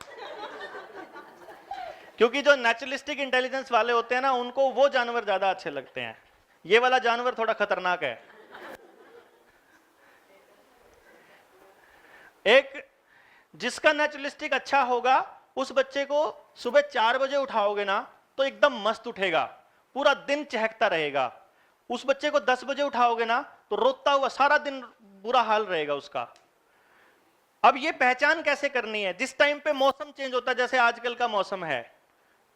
क्योंकि जो नेचुरलिस्टिक इंटेलिजेंस वाले होते हैं ना, उनको वो जानवर ज्यादा अच्छे लगते हैं। ये वाला जानवर थोड़ा खतरनाक है। एक जिसका नेचुरलिस्टिक अच्छा होगा, उस बच्चे को सुबह 4 बजे उठाओगे ना तो एकदम मस्त उठेगा, पूरा दिन चहकता रहेगा। उस बच्चे को 10 बजे उठाओगे ना तो रोता हुआ सारा दिन बुरा हाल रहेगा उसका। अब ये पहचान कैसे करनी है? जिस टाइम पे मौसम चेंज होता है, जैसे आजकल का मौसम है,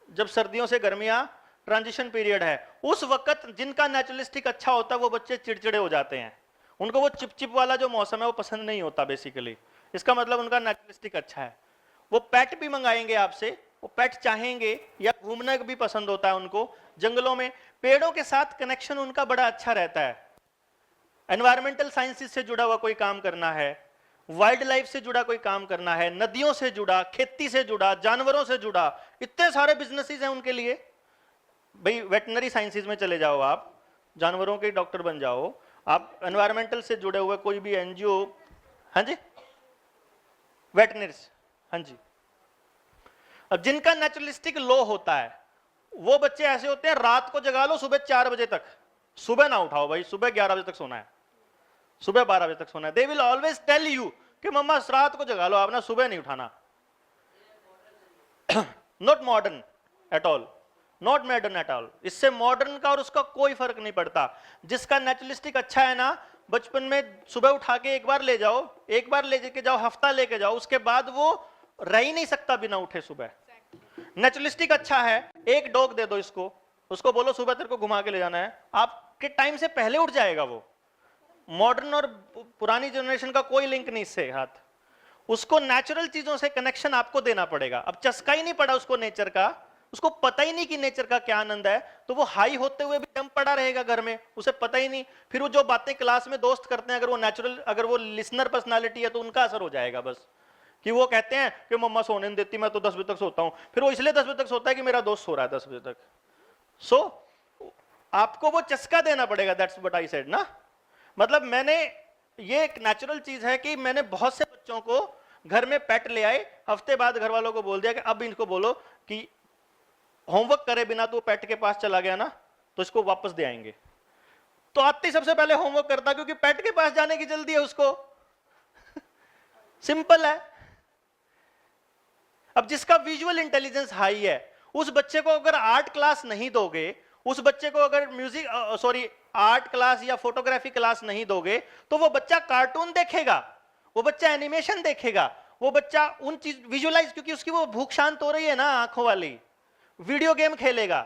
जब सर्दियों से गर्मियां, ट्रांजिशन पीरियड है, उस वक्त जिनका नेचुरलिस्टिक अच्छा होता है वो बच्चे चिड़चिड़े हो जाते हैं। उनको वो चिपचिप वाला जो मौसम है वो पसंद नहीं होता बेसिकली। इसका मतलब उनका नेचुरलिस्टिक अच्छा है। वो पेट भी मंगाएंगे आपसे, वो पेट चाहेंगे, या घूमना भी पसंद होता है उनको जंगलों में। पेड़ों के साथ कनेक्शन उनका बड़ा अच्छा रहता है। एनवायरमेंटल साइंसेस से जुड़ा हुआ कोई काम करना है, वाइल्ड लाइफ से जुड़ा कोई काम करना है, नदियों से जुड़ा, खेती से जुड़ा, जानवरों से जुड़ा, इतने सारे बिजनेसेस हैं उनके लिए। भाई वेटनरी साइंसेस में चले जाओ, आप जानवरों के डॉक्टर बन जाओ, आप एनवायरमेंटल से जुड़े हुए कोई भी एनजीओ, हाँ जी, वेटनरीज, हाँ जी। अब जिनका नेचुरलिस्टिक लो होता है वो बच्चे ऐसे होते हैं, रात को जगा लो सुबह 4 बजे तक, सुबह ना उठाओ भाई, सुबह 11 बजे तक सोना है, सुबह 12 बजे तक सोना है। They will always tell you कि मम्मा रात को जगा लो, आप ना सुबह नहीं उठाना। Not modern at all, not modern at all. इससे मॉडर्न का और उसका कोई फर्क नहीं पड़ता। जिसका नेचुरलिस्टिक अच्छा है ना, बचपन में सुबह उठा के एक बार ले जाओ, एक बार लेके जाओ, हफ्ता लेके जाओ, उसके बाद वो रह ही नहीं सकता बिना उठे सुबह। नेचुरलिस्टिक अच्छा है, एक डॉग दे दो इसको, उसको बोलो सुबह तेरे को घुमा के ले जाना है, आपके टाइम से पहले उठ जाएगा वो। मॉडर्न और पुरानी जनरेशन का कोई लिंक नहीं इससे हाथ। उसको नेचुरल चीजों से कनेक्शन आपको देना पड़ेगा। अब चस्का ही नहीं पड़ा उसको नेचर का, उसको पता ही नहीं कि नेचर का क्या आनंद है, तो वो हाई होते हुए भी जम पड़ा रहेगा घर में, उसे पता ही नहीं। फिर वो जो बातें क्लास में दोस्त करते हैं, अगर वो नेचुरल, अगर वो लिसनर पर्सनालिटी है तो उनका असर हो जाएगा बस, कि वो कहते हैं कि मम्मा सोने नहीं देती, मैं तो 10 बजे तक सोता हूं। फिर वो इसलिए 10 बजे तक सोता है कि मेरा दोस्त सो रहा है 10 बजे तक। सो आपको वो चस्का देना पड़ेगा। दैट्स व्हाट आई सेड ना। मतलब मैंने, ये एक नेचुरल चीज है कि मैंने बहुत से बच्चों को घर में पेट ले आए, हफ्ते बाद घर वालों को बोल दिया कि अब इनको बोलो कि होमवर्क करे बिना तो पेट के पास चला गया ना तो इसको वापस दे आएंगे। तो आते ही सबसे पहले होमवर्क करता, क्योंकि पेट के पास जाने की जल्दी है उसको। सिंपल है। अब जिसका विजुअल इंटेलिजेंस हाई है, उस बच्चे को अगर आर्ट क्लास नहीं दोगे, उस बच्चे को अगर आर्ट क्लास या फोटोग्राफी क्लास नहीं दोगे, तो वो बच्चा कार्टून देखेगा, वो बच्चा एनिमेशन देखेगा, वो बच्चा उन चीज विजुअलाइज, क्योंकि उसकी वो भूख शांत हो रही है ना आंखों वाली, वीडियो गेम खेलेगा।